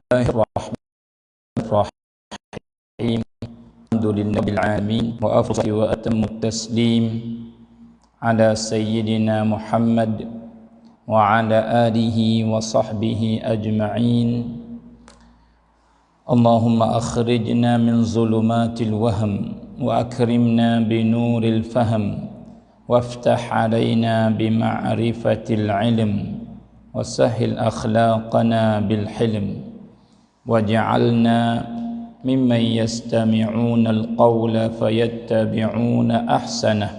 Bismillahirrahmanirrahim. Alhamdulillahil alamin wa afdhalu wa atammu taslim ala sayyidina Muhammad wa ala alihi wa sahbihi ajma'in. Allahumma akhrijna min zulumatil wahm wa akrimna bi nuril fahm waftah alaina bi ma'rifatil ilm wa sahhil akhlaqana bil hilm waj'alna mimman yastami'una al-qawla fayattabi'una ahsanah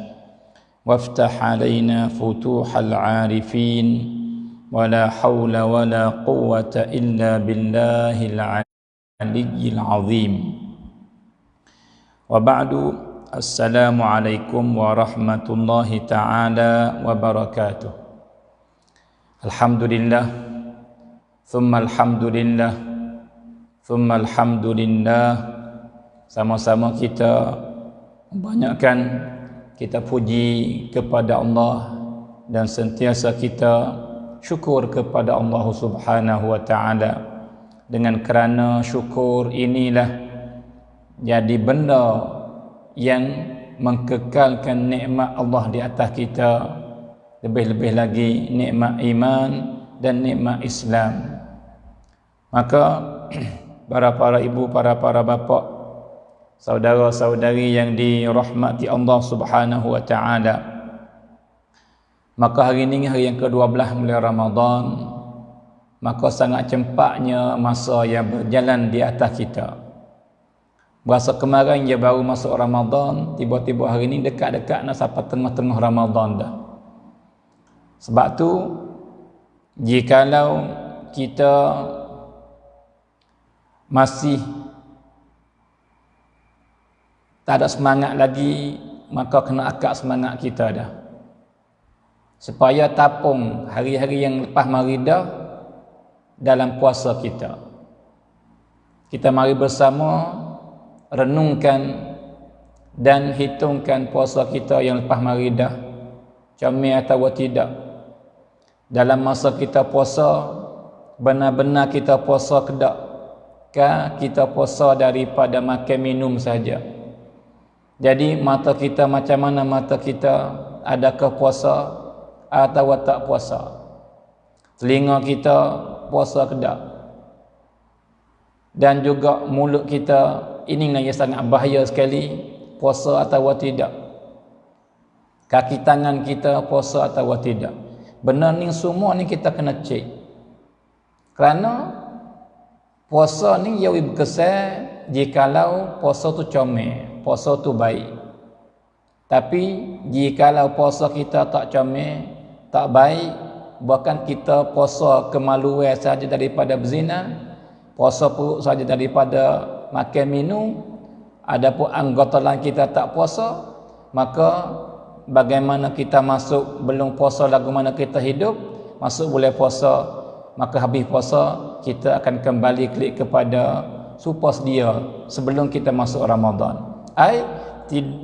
waftah alaina futuhal 'arifin wala hawla wala quwwata illa billahil 'aliyyil 'azim. Wa ba'du, assalamu alaikum warahmatullahi ta'ala wabarakatuh. Alhamdulillah thumma alhamdulillah thumma alhamdulillah. Sama-sama kita banyakkan kita puji kepada Allah dan sentiasa kita syukur kepada Allah Subhanahu wa taala. Dengan kerana syukur inilah jadi benda yang mengkekalkan nikmat Allah di atas kita, lebih-lebih lagi nikmat iman dan nikmat Islam. Maka para ibu, para bapa, saudara-saudari yang dirahmati Allah Subhanahu wa taala, maka hari ini hari yang ke-12 bulan Ramadan, maka sangat cepatnya masa yang berjalan di atas kita. Berasa kemarin je baru masuk Ramadan, tiba-tiba hari ini dekat-dekat nak sampai tengah-tengah Ramadan dah. Sebab tu jikalau kita masih tak ada semangat lagi, maka kena akak semangat kita dah, supaya tapung hari-hari yang lepas maridah dalam puasa kita. Kita mari bersama renungkan dan hitungkan puasa kita yang lepas maridah comel atau tidak. Dalam masa kita puasa, benar-benar kita puasa ke tak? Kita puasa daripada makan minum saja. Jadi mata kita macam mana mata kita? Adakah puasa atau tak puasa? Telinga kita puasa ke tak? Dan juga mulut kita, ini yang sangat bahaya sekali, puasa atau tidak? Kaki tangan kita puasa atau tidak? Benar ni semua ni kita kena cek. Kerana puasa ni ia berkesan jikalau puasa tu comel, puasa tu baik. Tapi jikalau puasa kita tak comel, tak baik, bahkan kita puasa kemaluan saja daripada berzina, puasa perut saja daripada makan minum, adapun anggota lain kita tak puasa, maka bagaimana kita masuk belum puasa lagu mana kita hidup, masuk boleh puasa, maka habis puasa kita akan kembali klik kepada supos dia sebelum kita masuk Ramadan.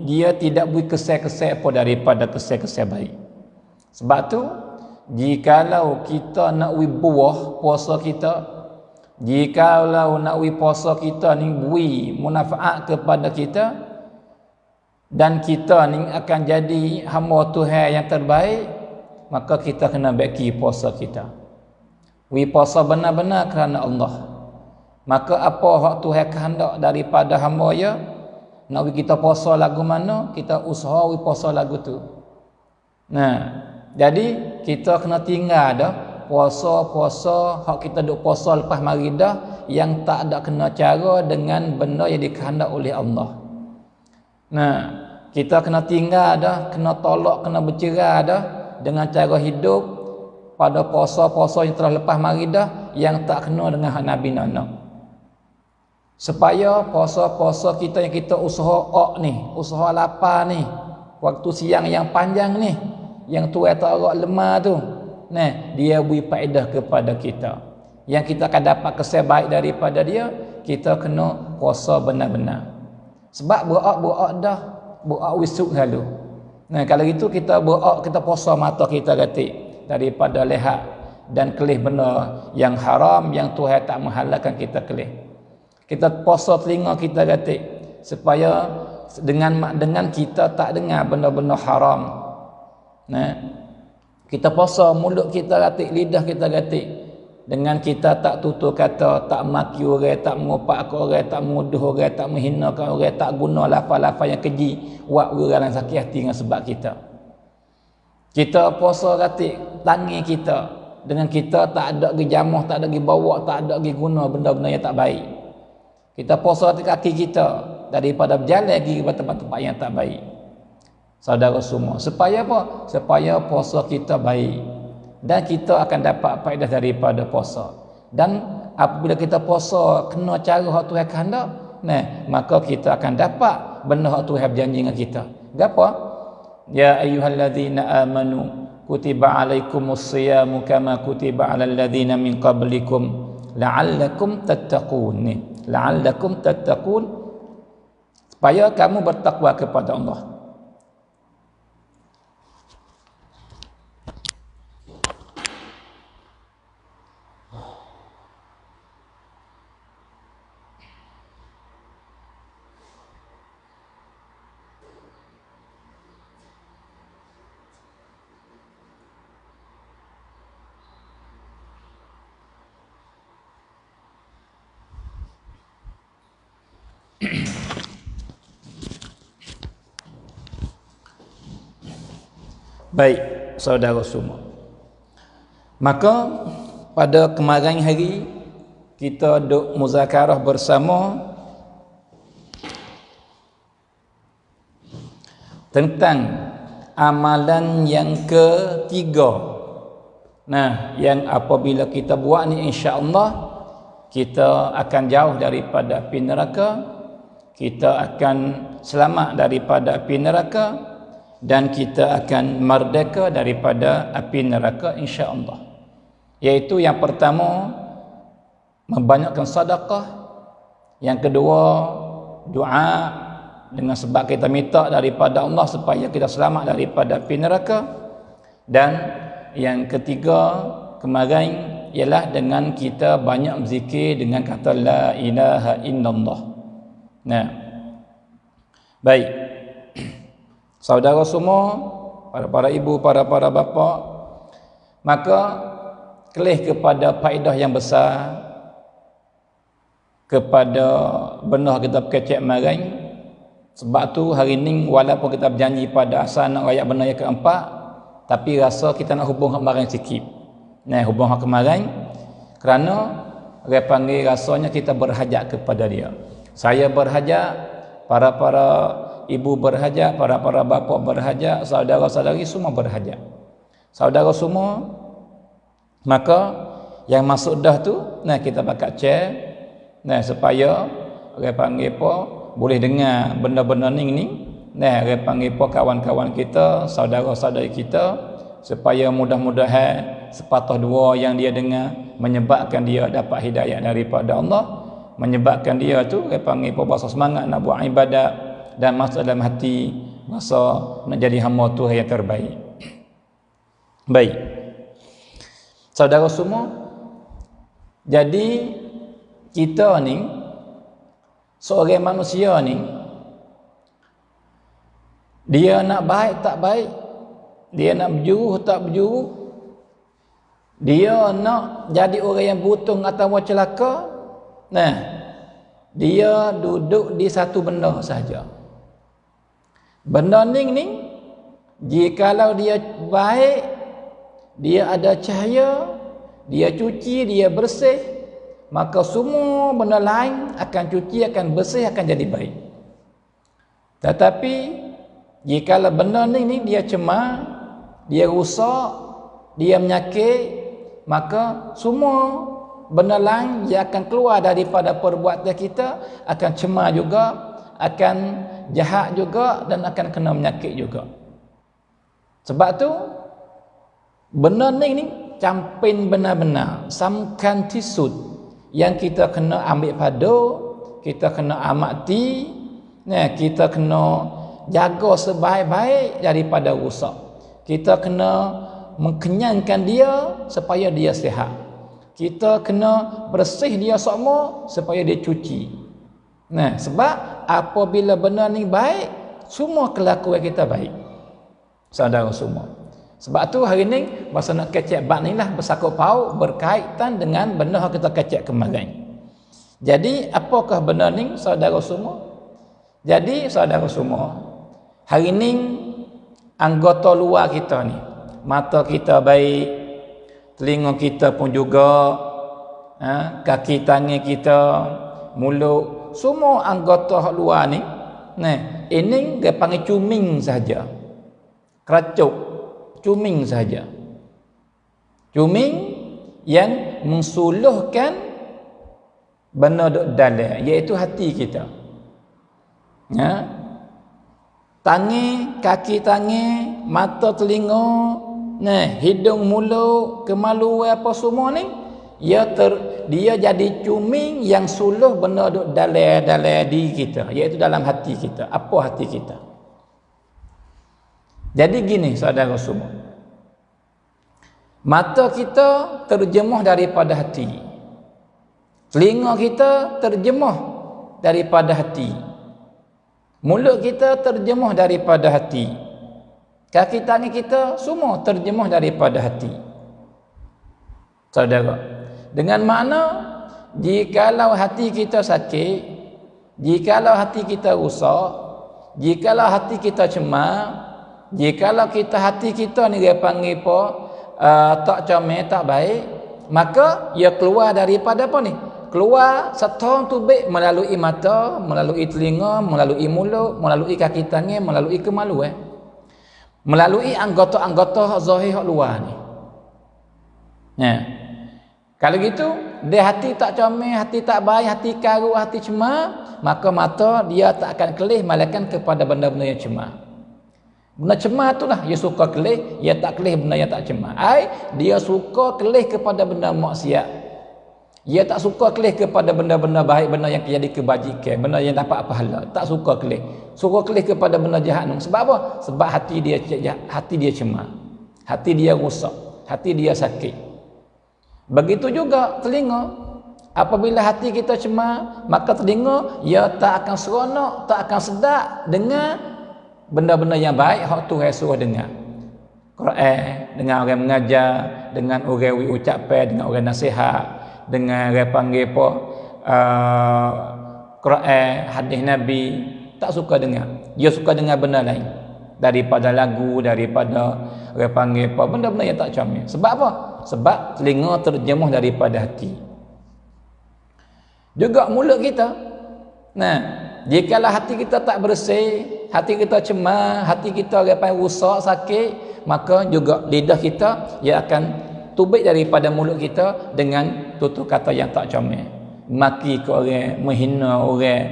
Dia tidak beri kesan-kesan apa daripada kesan-kesan baik. Sebab tu jikalau kita nak beri buah puasa kita, jikalau nak beri puasa kita ni beri manfaat kepada kita, dan kita ni akan jadi hamba Tuhan yang terbaik, maka kita kena baiki puasa kita. We puasa benar-benar kerana Allah. Maka apa hak Tuhan kehendak daripada hamba ya, nak kita puasa lagu mana, kita usaha we puasa lagu tu. Nah, jadi kita kena tinggal dah puasa hak kita duk puasa lepas maridah yang tak ada kena cara dengan benda yang dikehendak oleh Allah. Nah, kita kena tinggal dah, kena tolak, kena bercerai dah dengan cara hidup pada puasa-puasa yang telah lepas maridah yang tak kena dengan hak Nabi nak. Supaya puasa-puasa kita yang kita usaha ni, usaha lapar ni, waktu siang yang panjang ni, yang tuai tak agak lemah tu, nah, dia beri faedah kepada kita. Yang kita akan dapat kesan baik daripada dia, kita kena puasa benar-benar. Sebab berak dah, berak wisuk lalu. Nah, kalau itu kita berak, kita puasa mata kita gatik daripada lihat dan kelih benda yang haram yang Tuhan tak menghalalkan kita kelih. Kita puasa telinga kita gatik supaya dengan kita tak dengar benda-benda haram. Nah, kita puasa mulut kita gatik, lidah kita gatik, dengan kita tak tutur kata, tak maki orang, tak mengopak orang, tak menuduh orang, tak menghinakan orang, tak guna lafaz-lafaz yang keji buat orang yang sakit hati dengan sebab kita. Kita puasa gatik tangan kita, dengan kita tak ada pergi jamah, tak ada pergi bawa, tak ada pergi guna benda-benda yang tak baik. Kita puasa hati kaki kita daripada berjalan lagi ke tempat-tempat yang tak baik. Saudara semua, supaya apa? Supaya puasa kita baik dan kita akan dapat faedah daripada puasa. Dan apabila kita puasa kena cara hak Tuhan kehendak, nah, maka kita akan dapat benda hak Tuhan berjanji dengan kita. Gapo? Ya ayyuhalladzina amanu kutiba alaikumus-siyamu kama kutiba alal ladzina min qablikum la'allakum tattaqun. La'allakum tattaqun, supaya kamu bertakwa kepada Allah. Baik, saudara semua. Maka pada kemarin hari kita duk muzakarah bersama tentang amalan yang ketiga. Nah, yang apabila kita buat ni, insya-Allah kita akan jauh daripada api neraka, kita akan selamat daripada api neraka, dan kita akan merdeka daripada api neraka, insya-Allah. Iaitu yang pertama, membanyakkan sedekah. Yang kedua, doa dengan sebab kita minta daripada Allah supaya kita selamat daripada api neraka. Dan yang ketiga kemarin ialah dengan kita banyak berzikir dengan kata la ilaha illallah. Nah, baik saudara semua, para ibu, para bapa, maka kelih kepada faedah yang besar kepada benar kita kecek maring. Sebab tu hari ni walaupun kita berjanji pada asal nak rakyat benar yang keempat, tapi rasa kita nak hubung hak maring sikit. Nah, hubung hak kemarin kerana dia panggil rasanya kita berhajat kepada dia. Saya berhajat, para ibu berhajat, para bapa berhajat, saudara-saudari semua berhajat. Saudara semua, maka yang masuk dah tu, nah kita bakal share, nah supaya orang panggil apa boleh dengar benda-benda ni. Nah, orang panggil apa kawan-kawan kita, saudara-saudari kita, supaya mudah-mudahan sepatah dua yang dia dengar menyebabkan dia dapat hidayah daripada Allah, menyebabkan dia tu orang panggil apa rasa semangat nak buat ibadat dan masuk dalam hati rasa nak jadi hamba Tuhan yang terbaik. Baik, saudara semua, jadi kita ni seorang manusia ni, dia nak baik tak baik, dia nak berjuruh tak berjuruh, dia nak jadi orang yang butung atau celaka, nah, dia duduk di satu benda saja. Benda ni jikalau dia baik, dia ada cahaya, dia cuci, dia bersih, maka semua benda lain akan cuci, akan bersih, akan jadi baik. Tetapi jikalau benda ni dia cemar, dia rusak, dia menyakit, maka semua benda lain yang akan keluar daripada perbuatan kita akan cemar juga, akan jahat juga, dan akan kena menyakit juga. Sebab tu benda ni campin benar-benar samkan tisut yang kita kena ambil padu, kita kena amati, kita kena jaga sebaik-baik daripada rusak. Kita kena mengkenyangkan dia supaya dia sihat. Kita kena bersih dia semua supaya dia cuci. Nah, sebab apabila benda ni baik, semua kelakuan kita baik. Saudara semua. Sebab tu hari ni masa nak kecek bab ni lah bersakut paut berkaitan dengan benda yang kita kecek kemarin. Jadi apakah benda ni saudara semua? Jadi saudara semua, hari ni anggota luar kita ni, mata kita baik, telinga kita pun juga, kaki tangan kita, mulut, semua anggota luar ni, nah, ini dia panggil cuming saja. Keracuk, cuming saja. Cuming yang mensuluhkan benda duk dalam, iaitu hati kita. Ya. Tangan, kaki tangan, mata telinga, nah, hidung mulut, kemaluan apa semua ni, dia jadi cuming yang suluh benda duk dalam diri kita, iaitu dalam hati kita. Apa hati kita? Jadi gini saudara semua, mata kita terjemuh daripada hati, telinga kita terjemuh daripada hati, mulut kita terjemuh daripada hati, kaki tangan kita semua terjemuh daripada hati. Saudara, dengan makna jikalau hati kita sakit, jikalau hati kita rosak, jikalau hati kita cemar, jikalau hati kita ni dia panggil apa, tak comel, tak baik, maka ia keluar daripada apa ni? Keluar setong tubik melalui mata, melalui telinga, melalui mulut, melalui kaki tangan, melalui kemaluan, melalui anggota-anggota zahir luar ni. Nah, kalau gitu, dia hati tak comel, hati tak baik, hati karut, hati cemar, maka mata dia tak akan kelih malaikat kepada benda-benda yang cemar. Benda cemar itulah dia suka kelih, dia tak kelih benda yang tak cemar. Dia suka kelih kepada benda maksiat. Dia tak suka kelih kepada benda-benda baik, benda yang jadi kebajikan, benda yang dapat pahala. Tak suka kelih. Suka kelih kepada benda jahanam. Sebab apa? Sebab hati dia cemar. Hati dia rosak, hati dia sakit. Begitu juga telinga. Apabila hati kita cemar, maka telinga ia tak akan seronok, tak akan sedap dengar benda-benda yang baik hak Tuhan suruh dengar. Quran, dengan orang mengajar, dengan orang ucapan, dengan orang nasihat, dengan orang panggil apa, Quran, hadis Nabi, tak suka dengar. Dia suka dengar benda lain daripada lagu, daripada orang panggil apa, benda-benda yang tak comel. Sebab apa? Sebab telinga terjemuh daripada hati. Juga mulut kita. Nah, jikalau hati kita tak bersih, hati kita cemar, hati kita rusak, sakit, maka juga lidah kita ia akan tubik daripada mulut kita dengan tutur kata yang tak comel. Maki ke orang, menghina orang,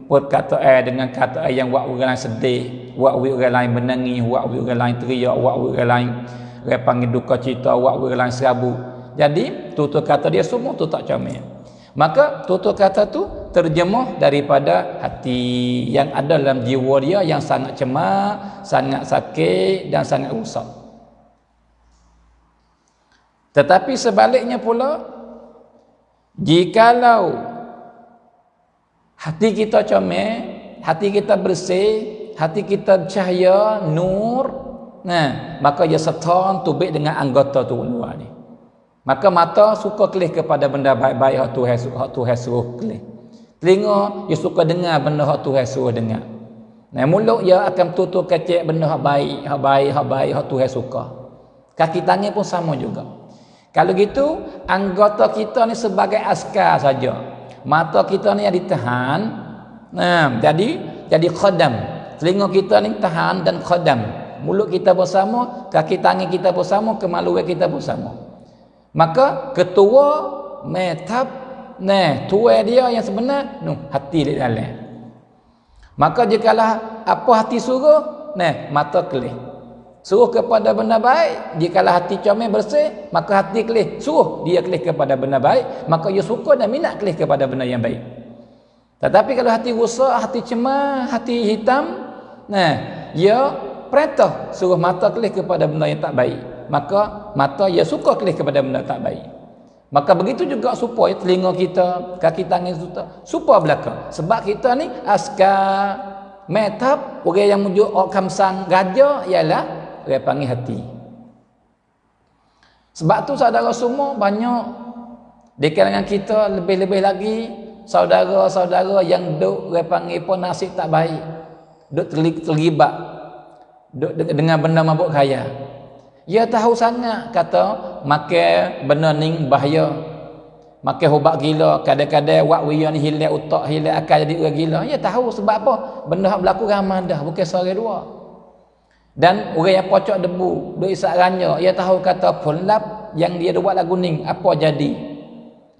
perkataan dengan kata yang buat orang lain sedih, buat orang lain menangis, buat orang lain teriak, buat orang lain panggil duka cita, buat orang lain serabut. Jadi tutur kata dia semua tu tak comel. Maka tutur kata tu terjemuh daripada hati yang ada dalam jiwa dia yang sangat cemar, sangat sakit dan sangat rusak. Tetapi sebaliknya pula, jikalau hati kita comel, hati kita bersih, hati kita cahaya, nur, nah, maka ia setong tubik dengan anggota tu luar ni. Maka mata suka kelih kepada benda baik-baik hak Tuhan suruh kelih. Telinga dia suka dengar benda hak Tuhan suruh dengar. Nah, mulut dia akan tutur kecek benda hak baik, hak Tuhan suka. Kaki tangan pun sama juga. Kalau gitu, anggota kita ni sebagai askar saja. Mata kita ni yang ditahan. Nah, jadi khadam. Telinga kita ni tahan dan khadam. Mulut kita bersama, kaki tangan kita bersama, kemaluan kita bersama. Maka ketua metap, nah, tua dia yang sebenar, hati di dalam. Maka jikalau apa hati suruh, nah, mata kelih. Suruh kepada benda baik, jikalau hati comel bersih, maka hati kelih. Suruh dia kelih kepada benda baik, maka ia suka dan minat kelih kepada benda yang baik. Tetapi kalau hati rosak, hati cemar, hati hitam, nah, ia perintah suruh mata kelih kepada benda yang tak baik. maka mata ia suka kelih kepada benda tak baik. Maka begitu juga supaya telinga kita, kaki tangan kita supaya belaka. Sebab kita ni askar metap, orang yang mujuk kamsang gajah ialah orang panggil hati. Sebab tu saudara semua banyak di kalangan kita, lebih-lebih lagi saudara-saudara yang duk orang panggil pun nasib tak baik, duk terlibat duk dengan benda mabuk kaya. Dia tahu sangat kata makan benda ni bahaya, makan ubat gila, kadang-kadang wak wia ni hilang otak, hilang akal, jadi orang gila. Dia tahu sebab apa? Benda hak berlaku ramai dah, bukan seorang dua. Dan orang yang pocok debu, duk isak ranya, dia tahu kata pulap yang dia buat lagu ni apa jadi.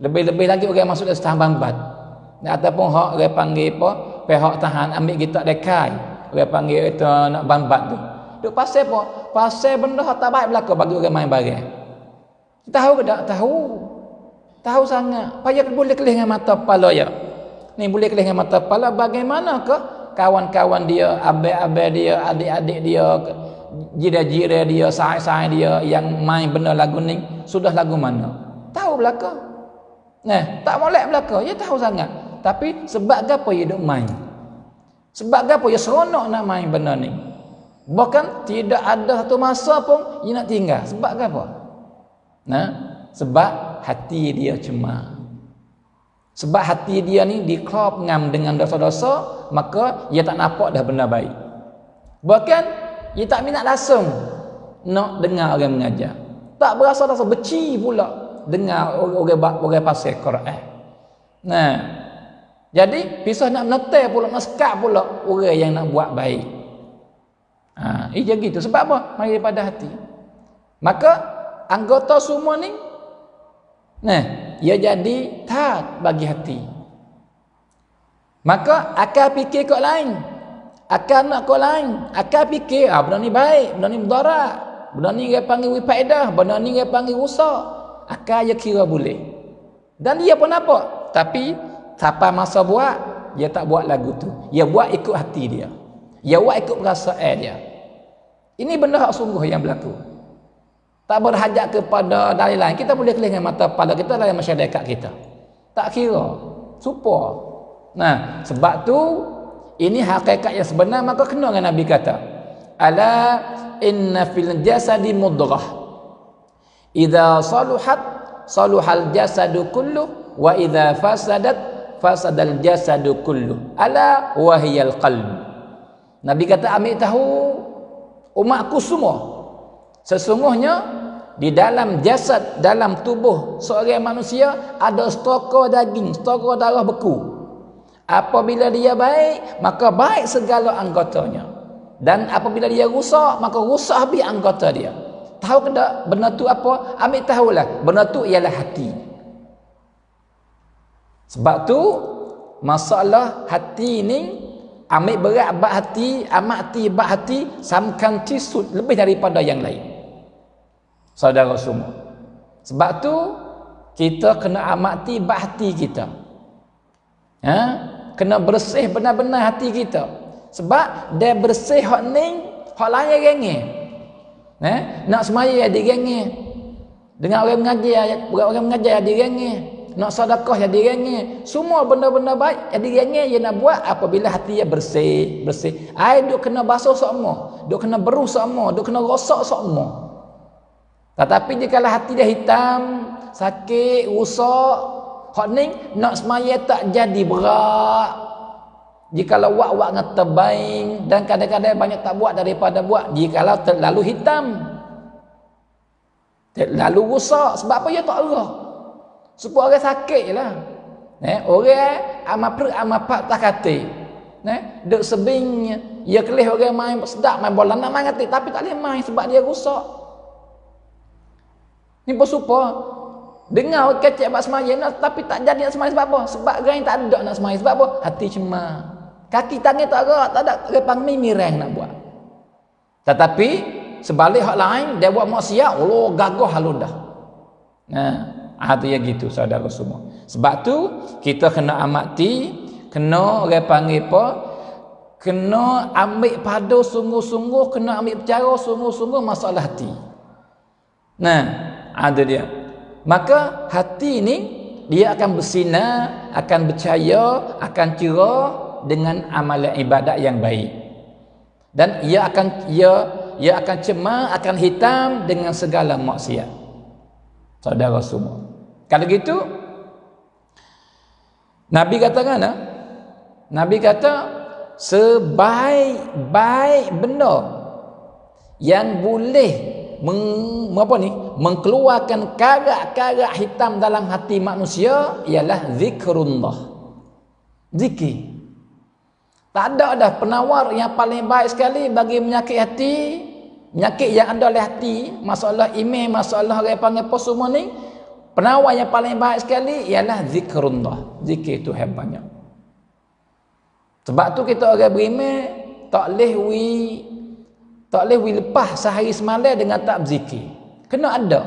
Lebih-lebih lagi orang yang masuk dalam bambat. Ataupun hak orang panggil apa? Pihak tahan ambil kita dekai. Orang panggil itu nak bambat tu. Duk pasal apa? Pasal benda hak tak baik berlaku bagi orang main barang. Tahu ke tak? Tahu. Tahu sangat. Payah boleh kelih dengan mata kepala ya. Ni boleh kelih dengan mata kepala, bagaimana ke kawan-kawan dia, abang-abang dia, adik-adik dia, jira-jira dia, sahai-sahai dia yang main benda lagu ni, sudah lagu mana? Tahu belaka. Nah, tak molek belaka. Ya tahu sangat. Tapi sebab apa dia duk main? Sebab apa dia seronok nak main benda ni? Bahkan tidak ada satu masa pun dia nak tinggal. Sebab apa? Nah, sebab hati dia cemar. Sebab hati dia ni dikelop ngam dengan dosa-dosa, maka dia tak nampak dah benda baik. Bahkan dia tak minat langsung nak dengar orang mengajar. Tak berasa rasa benci pula dengar orang pasal Quran. Nah, jadi pisah nak menetai pula, nak sekat pula orang yang nak buat baik. Ia gitu. Sebab apa? Mari daripada hati. Maka anggota semua ni, nah, ia jadi tak bagi hati. Maka akal fikir kau lain, akal nak kau lain, akal fikir benda ni baik, benda ni mudarat, benda ni dia panggil faedah, benda ni dia panggil rusak. Akal dia kira boleh. Dan dia pun nampak. Tapi sampai masa buat, dia tak buat lagu tu. Dia buat ikut hati dia. Dia buat ikut perasaan dia. Ini benda hak sungguh yang berlaku. Tak berhajat kepada dalil lain. Kita boleh kelih dengan mata kepala kita dalam masyarakat kita. Tak kira. Supaya. Nah, sebab tu ini hakikat yang sebenar, maka kena dengan Nabi kata, ala inna fil jasadi mudghah. Idza saluhat saluhal jasadu kullu wa idza fasadat fasadal jasadu kullu. Ala wa hiyal qalb. Nabi kata, ambil tahu umatku semua, sesungguhnya di dalam jasad, dalam tubuh seorang manusia ada stokor daging, stokor darah beku. Apabila dia baik, maka baik segala anggotanya. Dan apabila dia rusak, maka rusak habis anggota dia. Tahu ke tak benda tu apa? Ambil tahulah, benda tu ialah hati. Sebab tu masalah hati ni ambil berat bab hati, amati bab hati, samkan tisut lebih daripada yang lain. Saudara semua. Sebab tu kita kena amati bab hati kita. Kena bersih benar-benar hati kita. Sebab dia bersih hak ni, hak lain yang gengeh. Nak semaya dia gengeh. Dengan orang mengajar dia gengeh. Nak sedekah jadi rengeh. Semua benda-benda baik jadi rengeh dia nak buat apabila hati dia bersih. Air duk kena basuh semua, duk kena beruh semua, duk kena rosak semua. Tetapi jika hati dia hitam, sakit, rusak, hak ni nak semaya tak jadi berat. Jikalau wak-wak dengan terbaing, dan kadang-kadang banyak tak buat daripada buat, jikalau terlalu hitam, terlalu rusak. Sebab apa? Dia tak erah. Supaya orang sakit je lah. Orang amat pak tak kata. Duk sebing, dia kelih orang main sedap, main bola, nak main kata, tapi tak boleh main sebab dia rusak. Ni bersupa. Dengar kecek buat semaya, tapi tak jadi nak semaya sebab apa? Sebab orang tak ada nak semaya. Sebab apa? Hati cemar. Kaki tangan tak gerak, tak ada repang mirang nak buat. Tetapi sebalik hak lain, dia buat maksiat, Allah gagah halu dah. Itu ya gitu saudara semua. Sebab tu kita kena amati, kena orang panggil apa? Kena ambil pada sungguh-sungguh, kena ambil bicara sungguh-sungguh masalah hati. Nah, ada dia. Maka hati ni dia akan bersinar, akan bercahaya, akan cerah dengan amalan ibadat yang baik. Dan ia akan cemar, akan hitam dengan segala maksiat. Saudara semua. Kalau gitu, Nabi katakan, Nabi kata sebaik-baik benda yang boleh mengeluarkan karat-karat hitam dalam hati manusia ialah zikrullah. Zikir. Tak ada dah penawar yang paling baik sekali bagi penyakit hati, penyakit yang ada dalam hati, masalah iman, masalah orang panggil apa semua ni, penawar yang paling baik sekali ialah zikrullah. Zikir Tuhan banyak. Sebab tu kita orang beriman tak boleh lepas sehari semalam dengan tak berzikir. Kena ada.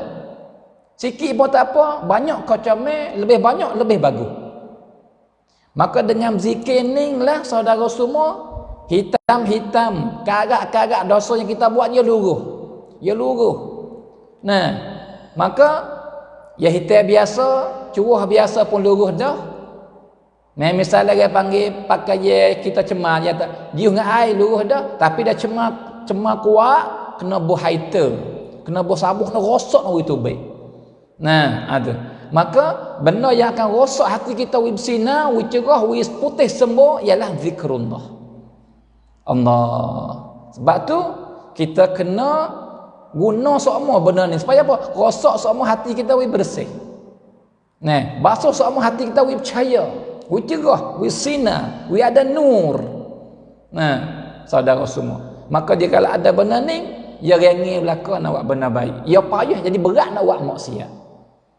Sikit pun tak apa, banyak kau comel, lebih banyak lebih bagus. Maka dengan berzikir ni lah saudara semua, hitam-hitam, karat-karat dosa yang kita buat dia luruh. Dia luruh. Nah, maka ya hitam biasa, curah biasa pun luruh dah. Misalnya dia panggil pakai kita cemar, dia tak jiu dengan air luruh dah, tapi dah cemar kuat, kena buh haita, kena buh sabun, kena rosak itu baik. Nah, ada. Maka benda yang akan rosak hati kita wi bersinar, wi cerah, wi putih sembuh ialah zikrullah. Allah. Sebab tu kita kena guna semua benda ni supaya apa? Rosak semua hati kita wi bersih. Nah, basuh semua hati kita wi percaya, wi cerah, wi sinar, wi ada nur. Nah, saudara semua. Maka dia kalau ada benda ni, dia rengih belaka nak buat benda baik. Dia payah jadi berat nak buat maksiat.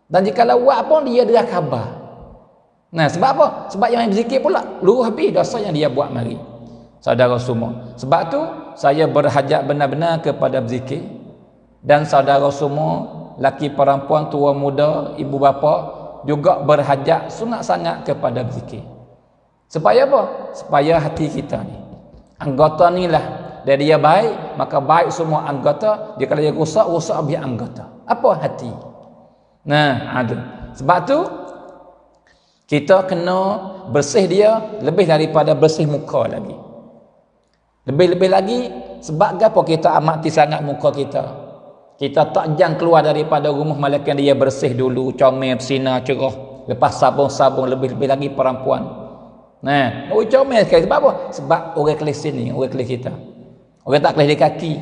Dan jika buat pun dia dah khabar. Nah, sebab apa? Sebab yang berzikir pula luruh habis dosa yang dia buat mari. Saudara semua. Sebab tu saya berhajat benar-benar kepada berzikir. Dan saudara semua, laki perempuan, tua muda, ibu bapa juga berhajat sangat-sangat kepada berzikir. Supaya apa? Supaya hati kita ni, anggota ni lah, dia baik, maka baik semua anggota. Dia kalau dia rusak biar anggota. Apa? Hati. Nah, ada. Sebab tu kita kena bersih dia lebih daripada bersih muka lagi. Lebih-lebih lagi sebab apa kita amati sangat muka kita. Kita tak jangan keluar daripada rumah malaikat dia bersih dulu, comel, bersinar, cerah. Lepas sabun-sabun, lebih-lebih lagi perempuan. Nah, comel sekali. Sebab apa? Sebab orang kelis sini, orang kelis kita. Orang tak kelis di kaki,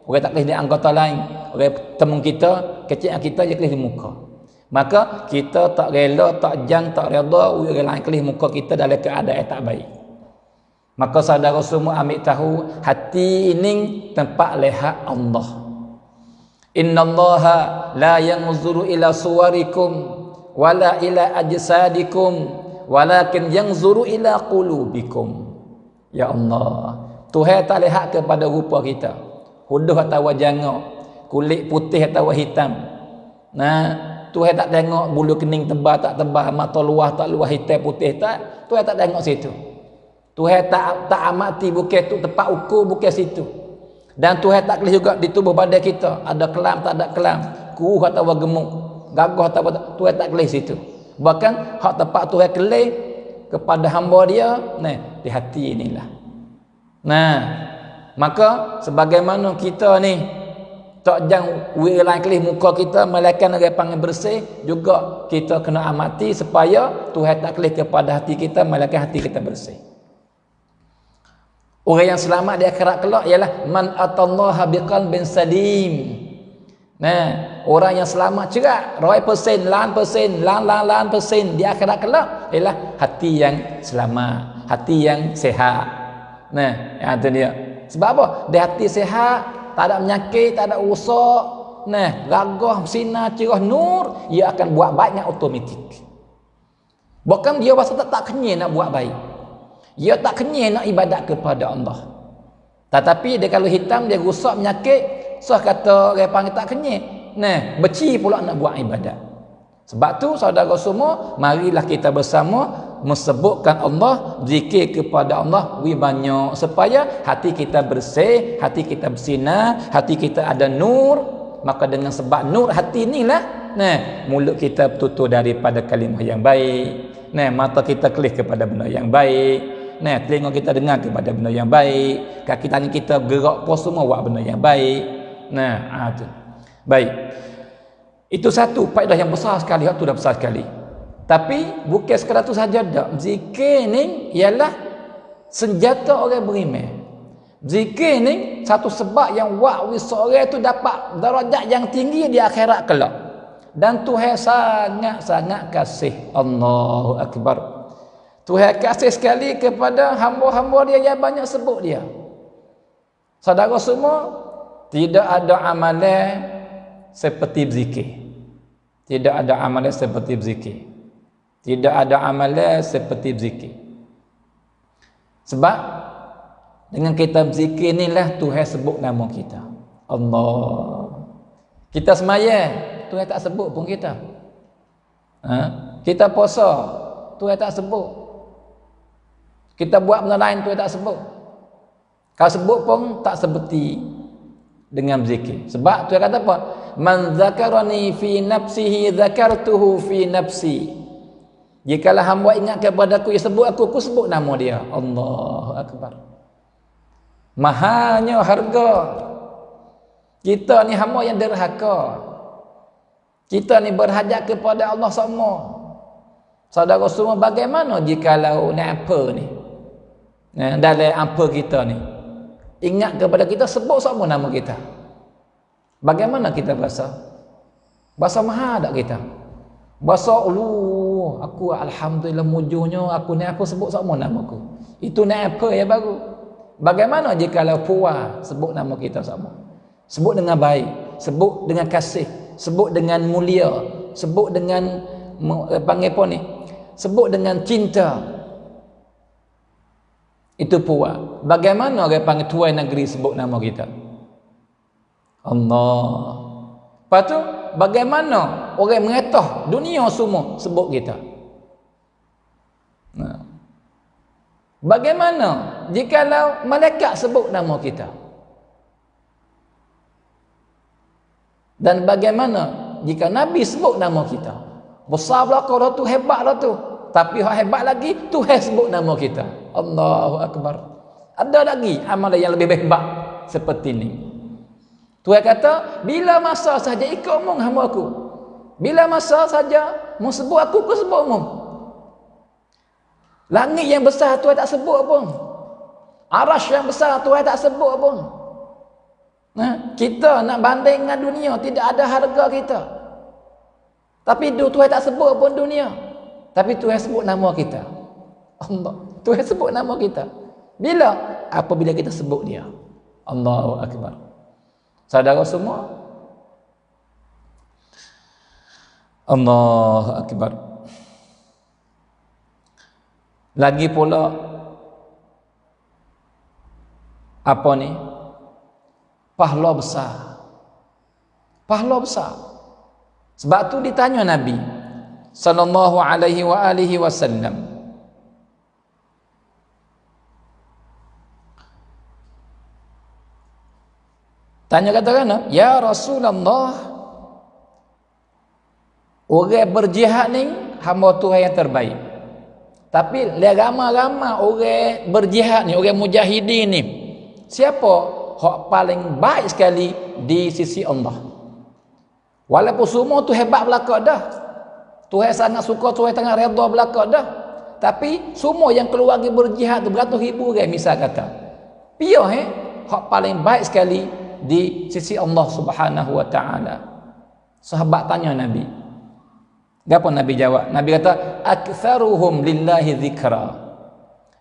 orang tak kelis di anggota lain. Orang temu kita, kecil kita je kelis di muka. Maka kita tak rela, tak jang, tak reda orang lain kelis muka kita dalam keadaan tak baik. Maka saudara semua ambil tahu, hati ini tempat lihat Allah. Innallaha la yanzuru ila suwarikum wala ila ajsadikum walakin yanzuru ila qulubikum. Ya Allah, Tuhan tak lihat kepada rupa kita, huduh atau jangak, kulit putih atau hitam. Nah, Tuhan tak tengok bulu kening tebal tak tebal, mata luah tak luah, hitam putih tak. Tuhan tak tengok situ. Tuhan tak amati bukan tu tempat ukur, bukan situ. Dan Tuhan tak kelih juga di tubuh badan kita, ada kelam tak ada kelam, kuruh atau gemuk, gagah atau apa, Tuhan tak kelih situ. Bahkan hak tempat Tuhan kelih kepada hamba dia, nah, di hati inilah. Nah, maka sebagaimana kita ni tak jangan orang lain kelih muka kita, malaikat orang panggil bersih, juga kita kena amati supaya Tuhan tak kelih kepada hati kita, malaikat hati kita bersih. Orang yang selamat di akhirat kelak ialah man atallaha biqalbin salim. Nah, orang yang selamat cerak 100%, lan persen di akhirat kelak ialah hati yang selamat, hati yang sehat. Nah, yang itu dia. Sebab apa? Di hati sehat, tak ada penyakit, tak ada rusak. Nah, gagah, sinar, cerah, nur, ia akan buat baik dengan automatik. Bahkan dia rasa tak kenyang nak buat baik. Dia tak kenyang nak ibadat kepada Allah. Tetapi dia kalau hitam, dia rusak penyakit, so kata orang panggil tak kenyang. Nah, beci pula nak buat ibadat. Sebab tu saudara semua, marilah kita bersama mesebutkan Allah, zikir kepada Allah banyak supaya hati kita bersih, hati kita bersinar, hati kita ada nur. maka dengan sebab nur hati inilah mulut kita bertutur daripada kalimah yang baik, mata kita kelih kepada benda yang baik, telinga kita dengar kepada benda yang baik, kaki tangan kita gerak pun semua buat benda yang baik. Tu. Baik. Itu satu faedah yang besar sekali, itu dah besar sekali. Tapi bukan sekadar tu saja dak. Zikir ni ialah senjata orang beriman. Zikir ni satu sebab yang buat seorang tu dapat darajat yang tinggi di akhirat kelak. Dan Tuhan sangat-sangat kasih. Allahu Akbar. Tuhan kasih sekali kepada hamba-hamba dia yang banyak sebut dia. Saudara semua, tidak ada amalan seperti berzikir. Tidak ada amalan seperti berzikir. Tidak ada amalan seperti berzikir. Sebab dengan kita berzikir inilah Tuhan sebut nama kita. Allah. Kita sembahyang, Tuhan tak sebut pun kita. Kita puasa, Tuhan tak sebut. Kita buat benda lain, Tuhan tak sebut. Kalau sebut pun tak seperti dengan berzikir. Sebab Tuhan kata apa? Man zakarani fi nafsihi zakartuhu fi nafsi. Jikalau hamba ingat kepada aku, sebut aku sebut nama dia. Allahu Akbar. Mahalnya harga. Kita ni hamba yang derhaka. Kita ni berhajat kepada Allah semua. Saudara semua, bagaimana jikalau nak apa ni? Dalam apa kita ni? Ingat kepada kita, sebut semua nama kita. Bagaimana kita berasa? Berasa mahal tak kita? Berasa, aku alhamdulillah mujurnya, aku ni apa sebut semua nama aku. Itu nak apa ya baru? Bagaimana jikalau puas sebut nama kita semua? Sebut dengan baik, sebut dengan kasih, sebut dengan mulia, sebut dengan panggil apa ni? Sebut dengan cinta. Itu puas. Bagaimana orang panggil tuan negeri sebut nama kita? Allah. Lepas tu, bagaimana orang mengetah dunia semua sebut kita? Bagaimana jikalau malaikat sebut nama kita? Dan bagaimana jika Nabi sebut nama kita? Besar belakang dah tu, hebat dah tu. Tapi yang hebat lagi, Tuhan sebut nama kita. Allahu Akbar. Ada lagi amalan yang lebih hebat seperti ini. Tuhan kata, bila masa saja ikut omong hamba aku. Bila masa saja mau sebut aku sebut omong. Langit yang besar Tuhan tak sebut pun. Arasy yang besar Tuhan tak sebut pun. Kita nak banding dengan dunia, tidak ada harga kita. Tapi Tuhan tak sebut pun dunia. Tapi Tuhan sebut nama kita. Allah. Tuhan sebut nama kita. Bila? Apabila kita sebut dia. Allahu Akbar. Saudara semua, Allahu Akbar. Lagi pula apa ni? Pahala besar. Pahala besar. Sebab tu ditanya Nabi sallallahu alaihi wa alihi wasallam, tanya katakan, ya Rasulullah, orang berjihad ni hamba Tuhan yang terbaik. Tapi ramai-ramai orang berjihad ni, orang mujahidin ni, siapa hak paling baik sekali di sisi Allah? Walaupun semua tu hebat belaka dah, Tuhan sangat suka, Tuhan sangat redha belaka dah, tapi semua yang keluar pergi berjihad tu beratus ribu orang misal kata, piah hak paling baik sekali di sisi Allah Subhanahu wa taala. Sahabat tanya Nabi. Apa Nabi jawab? Nabi kata, aktsaruhum lillahi dzikra.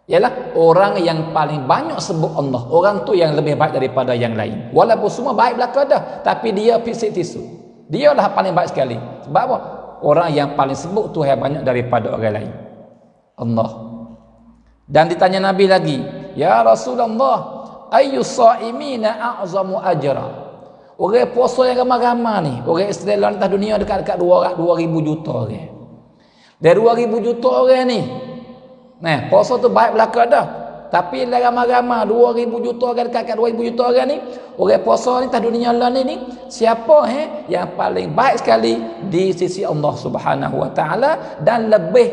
Ialah orang yang paling banyak sebut Allah. Orang tu yang lebih baik daripada yang lain. Walaupun semua baik belaka dah, tapi dia fisik tisu. Dialah paling baik sekali. Sebab apa? Orang yang paling sebut Tuhan banyak daripada orang lain. Allah. Dan ditanya Nabi lagi, ya Rasulullah, ayyus saimina a'zamu ajra. Orang puasa yang ramai-ramai ni, orang Islam atas dunia dekat-dekat 2,000 juta orang. Dari 2,000 juta orang ni, puasa tu baik belaka dah. Tapi ramai-ramai 2000 juta orang, dekat 2000 juta orang ni, orang puasa ni, tak dunia Allah ni, siapa yang paling baik sekali di sisi Allah Subhanahu Wa Taala dan lebih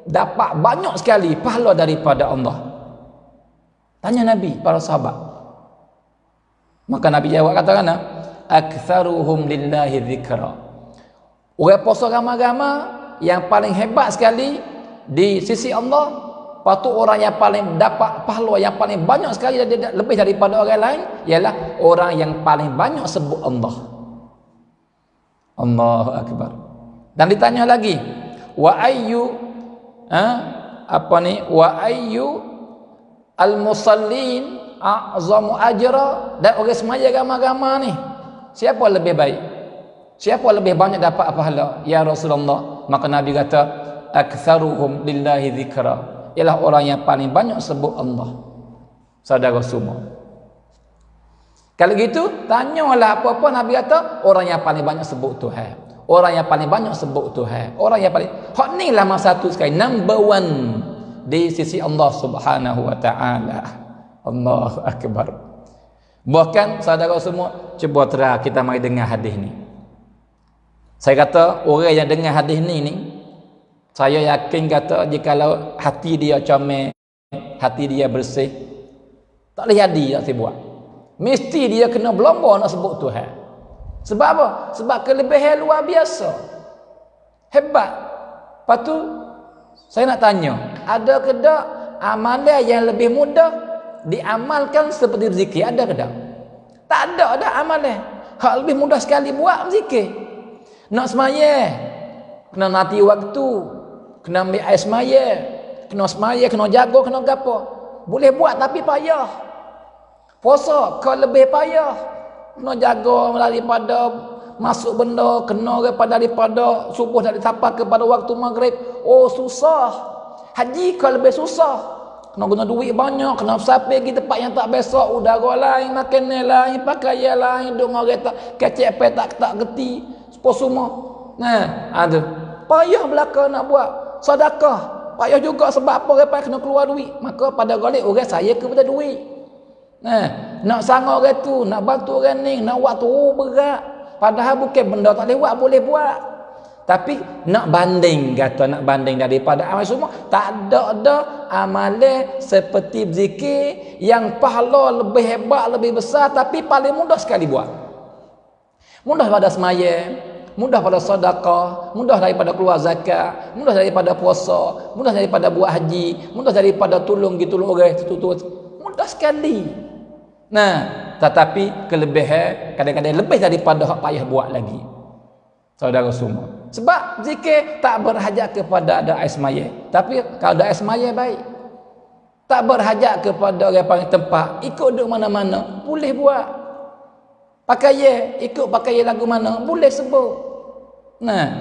dapat banyak sekali pahala daripada Allah? Tanya Nabi para sahabat. Maka Nabi jawab, katakan, aktsaruhum lillahi dzikra. Orang puasa ramai-ramai yang paling hebat sekali di sisi Allah, lepas tu orang yang paling dapat pahala yang paling banyak sekali lebih daripada orang lain ialah orang yang paling banyak sebut Allah. Allahu Akbar. Dan ditanya lagi, wa ayyu wa ayyu al-musallin a'zamu ajra, dan orang semaya ramai-ramai ni siapa lebih baik? Siapa lebih banyak dapat pahala? Ya Rasulullah. Maka Nabi kata, aktsaruhum lillahi dzikra, ialah orang yang paling banyak sebut Allah. Saudara semua, kalau gitu tanyalah apa-apa, Nabi kata orang yang paling banyak sebut Tuhan, orang yang paling banyak sebut Tuhan, orang yang paling hak ni lah masa satu sekali number one di sisi Allah Subhanahu Wa Taala. Allahu Akbar. Bahkan saudara semua, cuba terang, kita mari dengar hadis ni. Saya kata orang yang dengar hadis ni saya yakin kata jikalau hati dia comel, hati dia bersih, tak boleh jadi nak buat. Mesti dia kena berlomba nak sebut Tuhan. Sebab apa? Sebab kelebihan luar biasa, hebat. Lepas tu saya nak tanya, ada ke tak amalan yang lebih mudah diamalkan seperti berzikir? Ada ke tak? Tak ada amalan hak lebih mudah sekali buat berzikir. Nak semaya, kena nanti waktu, kena ambil air semaya, kena jaga, kena gapo. Boleh buat tapi payah. Puasa kau lebih payah. Kena jaga daripada masuk benda, kena daripada subuh dari tapak kepada waktu maghrib. Oh susah. Haji kau lebih susah. Kena guna duit banyak, kena sampai pergi tempat yang tak besok, udara lain, makanan lain, pakaian lain, duk orang tak kecek petak tak geti. Apa semua. Ada. Payah belaka nak buat. Sedekah. Payah juga sebab apa orang kena keluar duit. Maka pada galik orang saya kepada duit. Nak sangat orang tu, nak bantu orang ni, nak buat tu berat. Padahal bukan benda tak boleh buat, boleh buat. Tapi nak banding, kata nak banding daripada amal semua, tak ada amalan seperti berzikir yang pahala lebih hebat, lebih besar, tapi paling mudah sekali buat. Mudah pada semaya, mudah pada sedekah, mudah daripada keluar zakat, mudah daripada puasa, mudah daripada buat haji, mudah daripada tolong orang mudah sekali. Tetapi kelebihan kadang-kadang lebih daripada hak payah buat lagi. Saudara semua. Sebab zikir tak berhajat kepada ada air semaya. Tapi kalau ada air semaya baik. Tak berhajat kepada orang panggil tempat, ikut duduk mana-mana, boleh buat. Ikut pakai lagu mana, boleh sebut.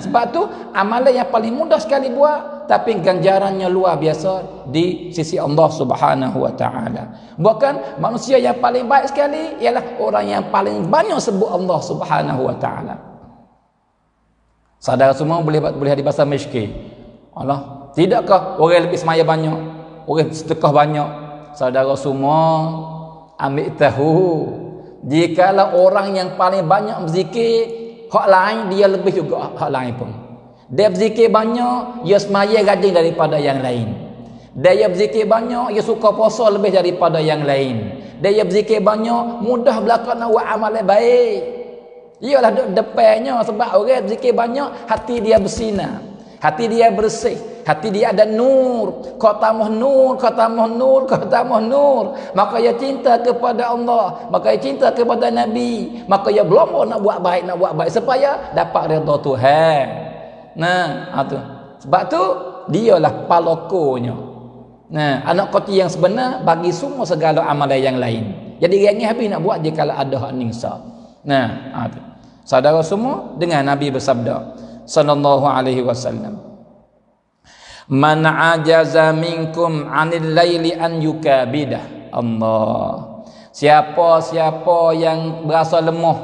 Sebab tu amalan yang paling mudah sekali buat, tapi ganjarannya luar biasa di sisi Allah Subhanahu Wa Taala. Bahkan manusia yang paling baik sekali ialah orang yang paling banyak sebut Allah Subhanahu Wa Taala. Saudara semua boleh di bahasa miskin. Allah, tidakkah orang lebih semaya banyak, orang sedekah banyak? Saudara semua ambil tahu, jikalau orang yang paling banyak berzikir, hak lain dia lebih juga hak lain pun. Dia berzikir banyak, dia semaya rajin daripada yang lain. Dia berzikir banyak, dia suka puasa lebih daripada yang lain. Dia berzikir banyak, mudah belaka nak buat amalan baik. Ialah depannya, sebab orang berzikir banyak, hati dia bersinar, hati dia bersih, hati dia ada nur. Kau tambah nur, kau tambah nur, kau tambah nur, maka ia cinta kepada Allah, maka ia cinta kepada Nabi, maka ia berlomba nak buat baik supaya dapat redha Tuhan. Tu. Sebab tu dialah palokonya. Anak koti yang sebenar bagi semua segala amalan yang lain. Jadi yang ni habis nak buat je kalau ada hak ningsa. Tu. Saudara semua, dengan Nabi bersabda sallallahu alaihi wasallam, man ajaza minkum 'anil laili an yukabidah. Allah. Siapa-siapa yang berasa lemah,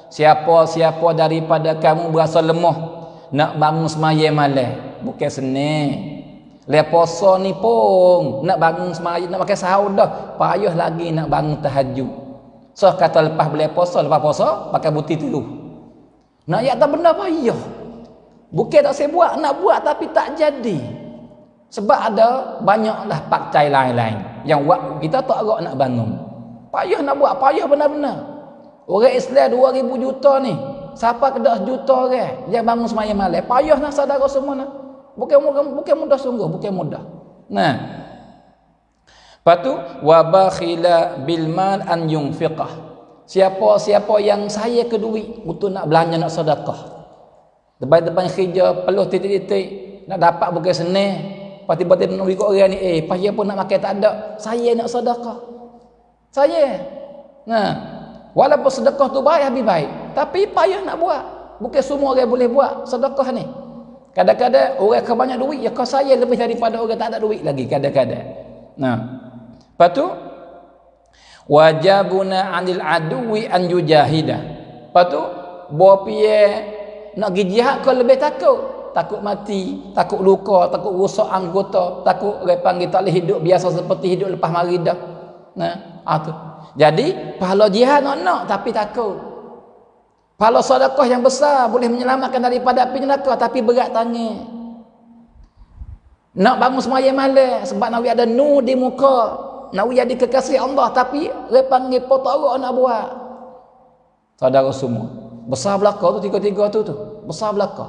siapa-siapa daripada kamu berasa lemah nak bangun semaya malam, bukan senang. Leposo ni pun nak bangun semaya, nak pakai sahur dah, payah lagi nak bangun tahajud. So kata lepas berleposo, lepas puasa pakai buti tidur. Nak ya tak benda payah. Bukan tak saya buat, nak buat tapi tak jadi. Sebab ada banyaklah pakcai lain-lain yang buat kita tak agak nak bangun. Payah nak buat, payah benar-benar. Orang Islam 2000 juta ni, siapa kedak sejuta orang dia bangun semaya malam. Payah nak saudara semua nak. Bukan mudah sungguh, bukan mudah. Nah. Lepas tu wa bakhila bil mal an yunfiqah. Siapa yang saya ke duit untuk nak belanja, nak sedekah. Depan kerja peluh titik-titik nak dapat bukan senang. Lepas tiba-tiba nak ikut orang ni, payah pun nak makan tak ada. Saya nak sedekah. Saya. Nah, walaupun sedekah tu baik habis baik, tapi payah nak buat. Bukan semua orang boleh buat sedekah ni. Kadang-kadang orang ke banyak duit, ya kau saya lebih daripada orang tak ada duit lagi kadang-kadang. Nah. Lepas tu wajabuna 'anil aduwi an yujahidah. Lepas tu bawa piye nak pergi jihad kau lebih takut mati, takut luka, takut rosak anggota, takut orang panggil tak boleh hidup biasa seperti hidup lepas mari dah. Nah, tu. Jadi pahala jihad nak tapi takut. Pahala sedekah yang besar boleh menyelamatkan daripada api neraka tapi berat tangan. Nak bangun sembahyang malam sebab nak ada nur di muka, nak jadi kekasih Allah tapi dia panggil potok nak buat. Saudara semua, besar belaka tu tiga-tiga tu besar belaka.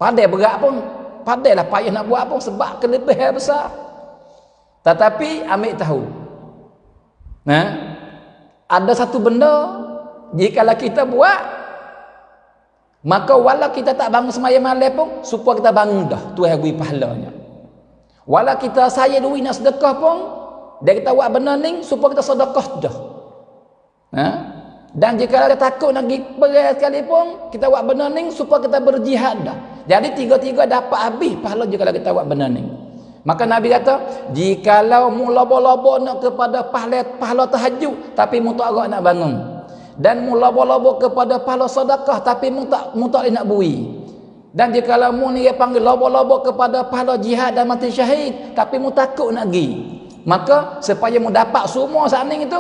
Pandai berat pun, pandailah payah nak buat pun sebab kelebihan besar. Tetapi ambil tahu. Nah, ada satu benda jikalau kita buat, maka walau kita tak bangun sembahyang malam pun supaya kita bangun dah, Tuhan beri pahalanya. Walau kita saya duit nak sedekah pun, dia kita buat benda ni supaya kita sedekah dah. Dan jika kita takut nak pergi perang sekalipun, kita buat benda ni supaya kita berjihad dah. Jadi tiga-tiga dapat habis pahala jika kita buat benda ni. Maka Nabi kata, jikalau mu lobo-lobo nak kepada pahala tahajud tapi mu tak agak nak bangun, dan mu lobo-lobo kepada pahala sedekah tapi mu tak nak bui, dan jikalau mu ni dia panggil lobo-lobo kepada pahala jihad dan mati syahid tapi mu takut nak pergi, maka supaya mu dapat semua saning itu,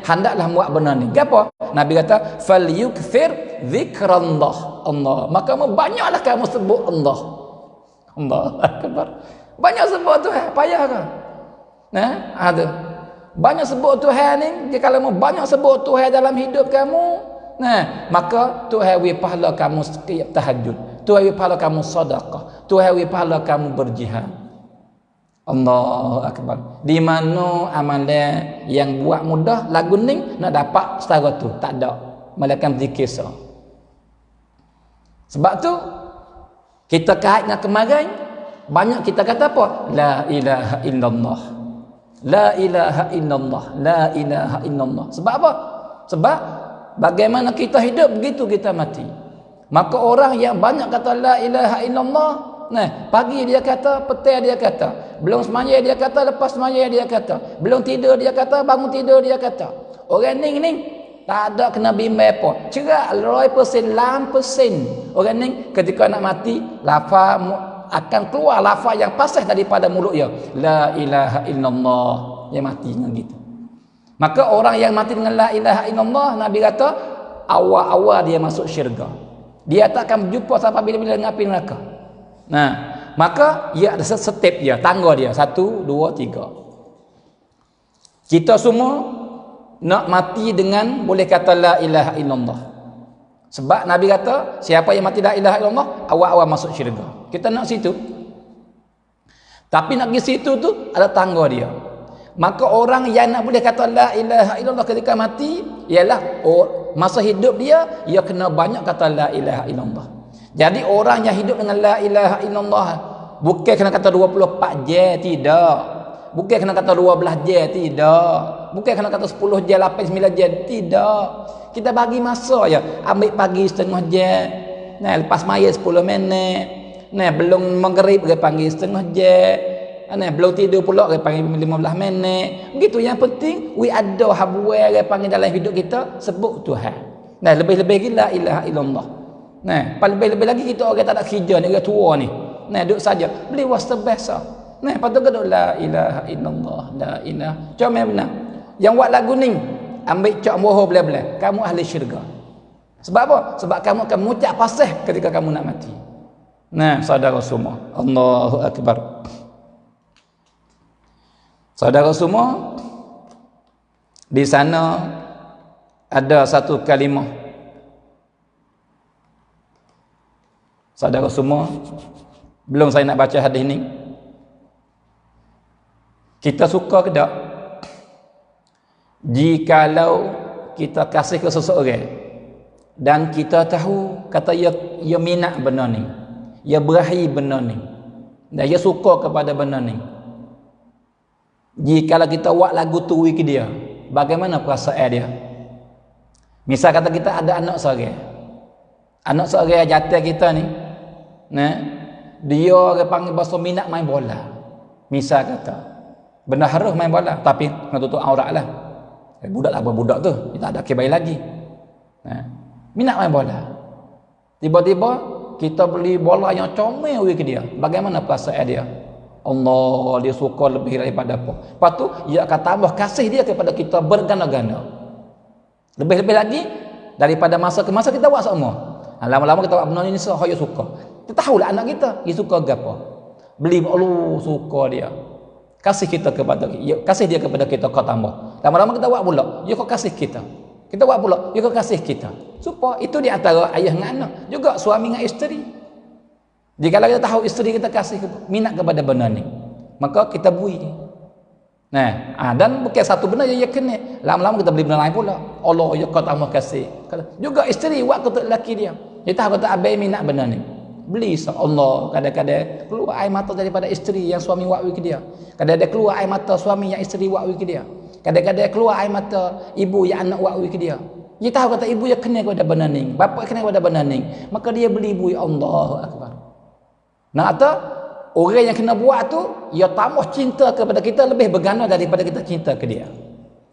hendaklah buat benda ni. Gapo? Nabi kata falyukthir zikrallah, Allah. Maka banyaklah kamu sebut Allah. Allah akbar. Banyak sebut Tuhan, payah ke? Ada. Banyak sebut Tuhan ni, jika kamu banyak sebut Tuhan dalam hidup kamu, maka Tuhan wi pahala kamu setiap tahajud. Tuhan wi pahala kamu sedekah. Tuhan wi pahala kamu berjihad. Allahu akbar. Di mana amalan yang buat mudah lagu ni nak dapat setara tu? Tak ada. Malaikat zikir. Sebab tu kita kait dengan kemarin banyak kita kata apa? La ilaha illallah. La ilaha illallah. La ilaha illallah. Sebab apa? Sebab bagaimana kita hidup begitu kita mati. Maka orang yang banyak kata la ilaha illallah, pagi dia kata, petang dia kata, belum semaya dia kata, lepas semaya dia kata, belum tidur dia kata, bangun tidur dia kata. Orang ni tak ada kena bimbang apa. Cerak 100%, 100%. Orang ni ketika nak mati, lafaz akan keluar lafaz yang fasih daripada mulut dia. La ilaha illallah. Dia mati dengan gitu. Maka orang yang mati dengan la ilaha illallah, Nabi kata awal-awal dia masuk syurga. Dia tak akan berjumpa sampai bila-bila dengan api neraka. Maka ia ada step dia, tangga dia. 1, 2, 3. Kita semua nak mati dengan boleh kata la ilaha illallah. Sebab Nabi kata, siapa yang mati la ilaha illallah, awal-awal masuk syurga. Kita nak situ. Tapi nak pergi situ tu ada tangga dia. Maka orang yang nak boleh kata la ilaha illallah ketika mati, ialah masa hidup dia kena banyak kata la ilaha illallah. Jadi orang yang hidup dengan la ilaha illallah bukan kena kata 24 jam, tidak. Bukan kena kata 12 jam, tidak. Bukan kena kata 10 jam, 8, 9 jam, tidak. Kita bagi masa ya. Ambil pagi setengah jam. Lepas maya 10 minit. Belum maghrib dia panggil setengah jam. Belum tidur pula dia panggil 15 minit. Begitu, yang penting we ada habuai dia panggil dalam hidup kita sebut Tuhan. Lebih-lebih lagi la ilaha illallah. Lebih-lebih lagi kita orang tak ada kerja ni, orang tua ni. Nah, duduk saja. Beli wasta biasa. Nah, patut duduk la ilaha illallah, la ilaha. Cuma benar. Yang buat lagu ni, ambil cak moho belah-belah. Kamu ahli syurga. Sebab apa? Sebab kamu akan mengucap pasih ketika kamu nak mati. Nah, saudara semua. Allahu Akbar. Saudara semua, di sana ada satu kalimah. Saudara semua, belum saya nak baca hadis ni. Kita suka ke tak? Jikalau kita kasih ke seseorang dan kita tahu kata ia minat benda ni, ia berahi benda ni, dan ia suka kepada benda ni. Jikalau kita buat lagu tu ke dia, bagaimana perasaan dia? Misal kata kita ada anak seorang. Anak seorang jatuh kita ni, nah, dia orang panggil bahasa minat main bola. Misal kata, benda harus main bola, tapi nak tutup aurat lah. Budak lah budak tu, kita ada kebaik lagi. Nah, minat main bola. Tiba-tiba kita beli bola yang comel ke dia. Bagaimana perasaan dia? Allah, dia suka lebih daripada apa. Lepas tu, dia akan tambah kasih dia kepada kita berganda-ganda. Lebih-lebih lagi, daripada masa ke masa kita buat semua. Lama-lama kita buat benda ni, saya suka. Kita tahulah anak kita, dia suka apa. Beli, Allah suka dia. Kasih kita kepada dia, kasih dia kepada kita, kau tambah. Lama-lama kita buat pula, dia kau kasih kita. Kita buat pula, dia kau kasih kita. Supaya itu di antara ayah dengan anak. Juga suami dengan isteri. Jika kita tahu isteri kita kasih minat kepada benda ni, maka kita bui. Nah, dan bukan satu benda yang kena. Lama-lama kita beli benda lain pula. Allah, ya kau tambah kasih. Juga isteri buat kepada lelaki dia. Dia tahu kata abai minat benda ni. Beli Allah, kadang-kadang keluar air mata daripada isteri yang suami buat ke dia. Kadang-kadang keluar air mata suami yang isteri buat ke dia. Kadang-kadang keluar air mata ibu yang anak buat ke dia. Dia tahu kata ibu yang kena kepada benda ni, bapa kena kepada benda ni, maka dia beli bui. Allahu Akbar. Nah, atau orang yang kena buat tu, ia tambah cinta kepada kita lebih berganda daripada kita cinta ke dia.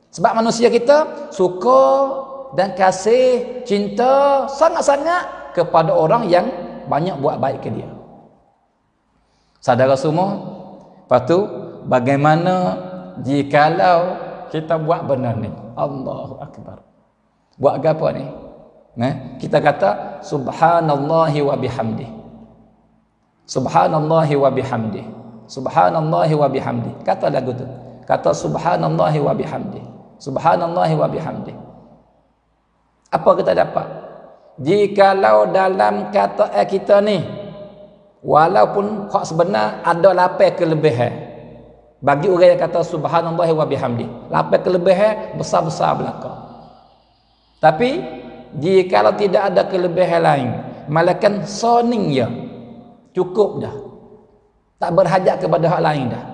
Sebab manusia kita suka dan kasih cinta sangat-sangat kepada orang yang banyak buat baik ke dia. Saudara semua, lepas tu bagaimana jikalau kita buat benda ni? Allahu Akbar. Buat apa ni? Kita kata subhanallahi wa bihamdih. Subhanallahi wa bihamdih. Subhanallahi wa bihamdih. Kata lagu tu. Kata subhanallahi wa bihamdih. Subhanallahi wa bihamdih. Apa kita dapat? Jikalau dalam kata kita ni, walaupun hak sebenar ada lapan kelebihan. Bagi orang yang kata subhanallahi wa bihamdih, lapan kelebihan besar-besar belaka. Tapi jikalau tidak ada kelebihan lain, malakan soning ya, cukup dah. Tak berhajat kepada hak lain dah.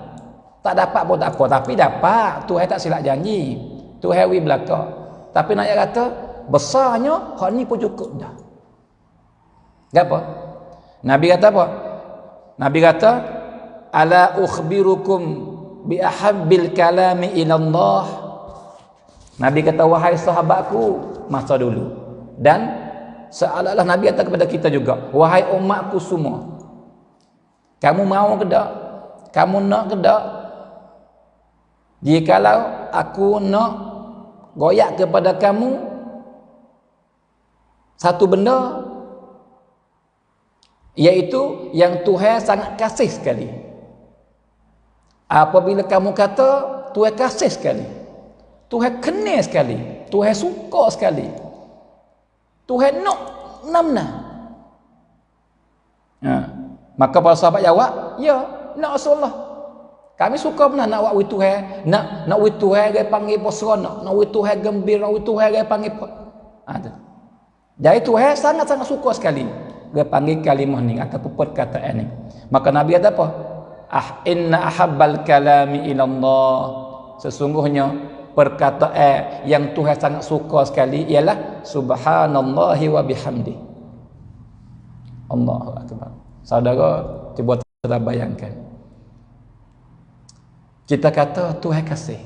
Tak dapat pun tak apa, tapi dapat. Tuhan tak silap janji. Tuhan wi belaka. Tapi nak kata besarnya hak ni pun cukup dah. Gapo? Nabi kata apa? Nabi kata, ala ukhbirukum bi ahabbil kalami ila Allah. Nabi kata, wahai sahabatku masa dulu. Dan seolah-olah Nabi kata kepada kita juga, wahai umatku semua, kamu mau ke tak? Kamu nak ke tak? Jikalau aku nak goyak kepada kamu satu benda, iaitu yang Tuhan sangat kasih sekali. Apabila kamu kata Tuhan kasih sekali, Tuhan kenal sekali, Tuhan suka sekali, Tuhan nak namna. Maka para sahabat jawab, ya, nak Rasulullah. Kami suka benar nak buat Tuhan, nak buat Tuhan dia panggil seronok, nak buat Tuhan gembira, nak buat Tuhan dia panggil jadi Tuhan sangat-sangat suka sekali dia panggil kalimah ni atau perkataan ni. Maka Nabi kata apa? Inna ahabbal kalami ila Allah. Sesungguhnya perkataan yang Tuhan sangat suka sekali ialah subhanallahi wa bihamdi. Allahu Akbar. Saudara, cuba kita bayangkan. Kita kata Tuhan kasih.